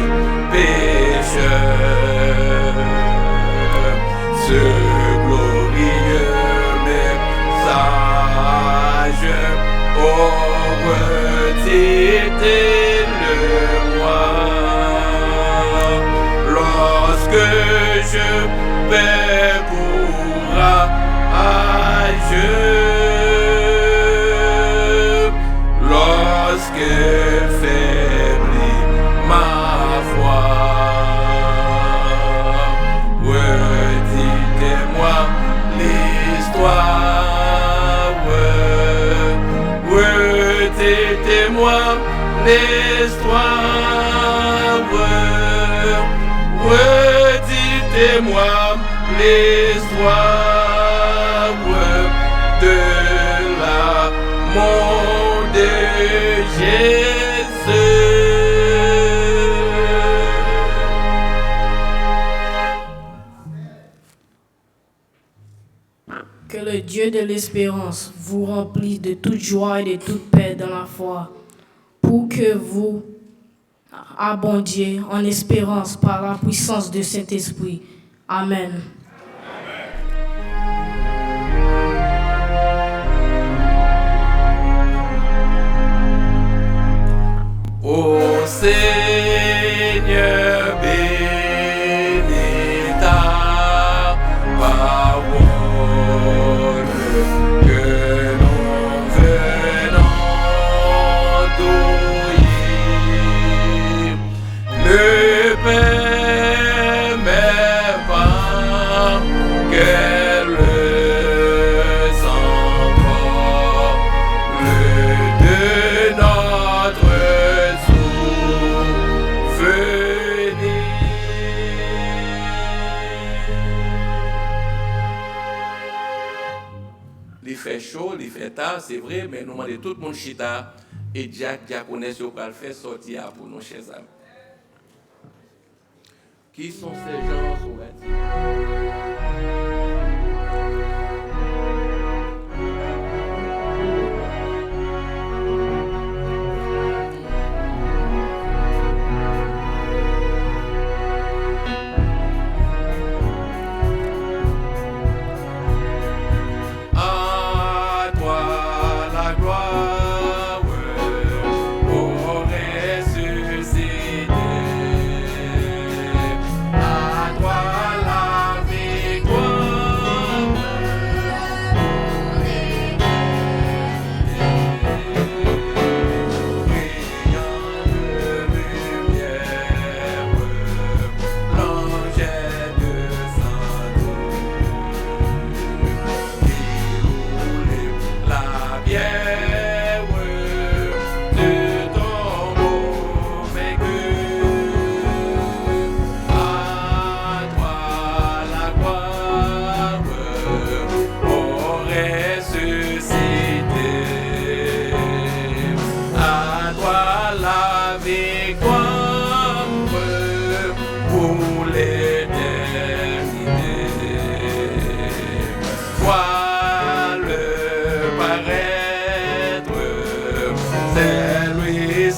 pécheur. Ce glorieux message, oh, redites-le-moi. Lorsque je perds courage, lorsque faiblit ma foi, redites-moi l'histoire. l'histoire de l'amour de Jésus. Que le Dieu de l'espérance vous remplisse de toute joie et de toute paix dans la foi, pour que vous abondiez en espérance par la puissance du Saint-Esprit. Amen. Ô Seigneur, bénis ta parole que nous venons d'ouïr. Ne permets pas qu'elle s'envole de notre Il fait chaud, il fait tard, c'est vrai, mais nous demandons tout le monde chita et Jack Diaconès pour le faire sortir pour nos chers amis. Qui sont ces gens sur la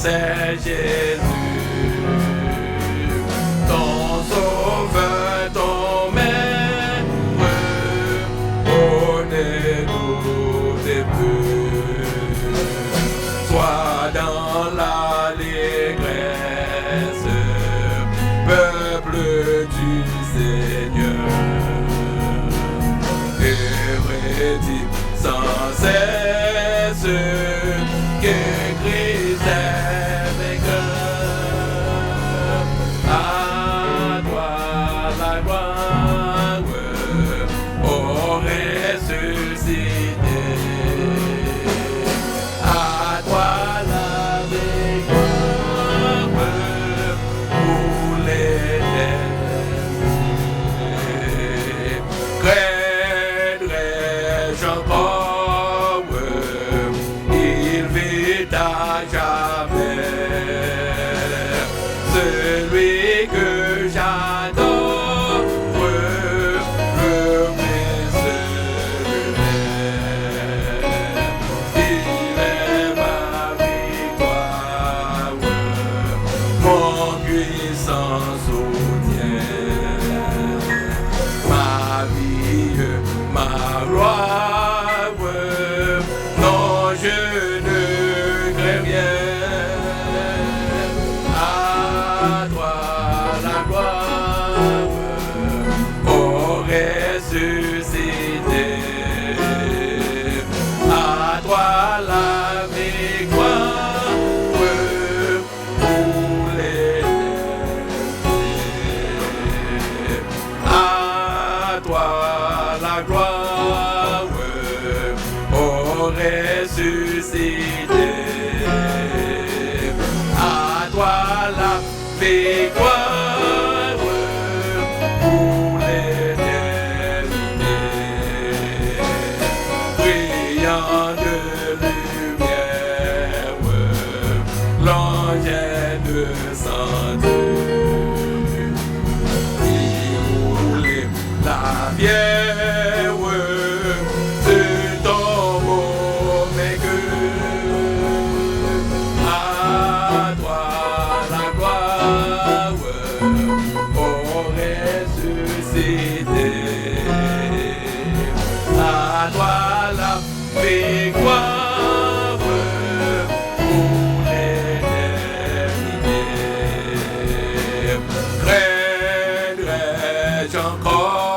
c'est Jésus, ton sauveur, ton maître, connais-nous des peu. Sois dans l'allégresse, peuple du Seigneur, et redis sans cesse que Christ est vainqueur. À toi la gloire, ô ressuscité. À toi la victoire pour l'éternité. Craindrai-je encore, il vit à jamais, celui que j'adore, le préserver. Il est ma victoire, mon puissant soutien, ma vie, ma gloire. Non, je ne crains rien. À toi la gloire, ô ressuscité. À toi la victoire pour l'éternité. À toi la gloire, ô ressuscité. À toi la victoire pour l'éternité. pierre de tombeau, mais que à toi la gloire aurait suscité, à toi la victoire pour l'éternité. Craindrais-je encore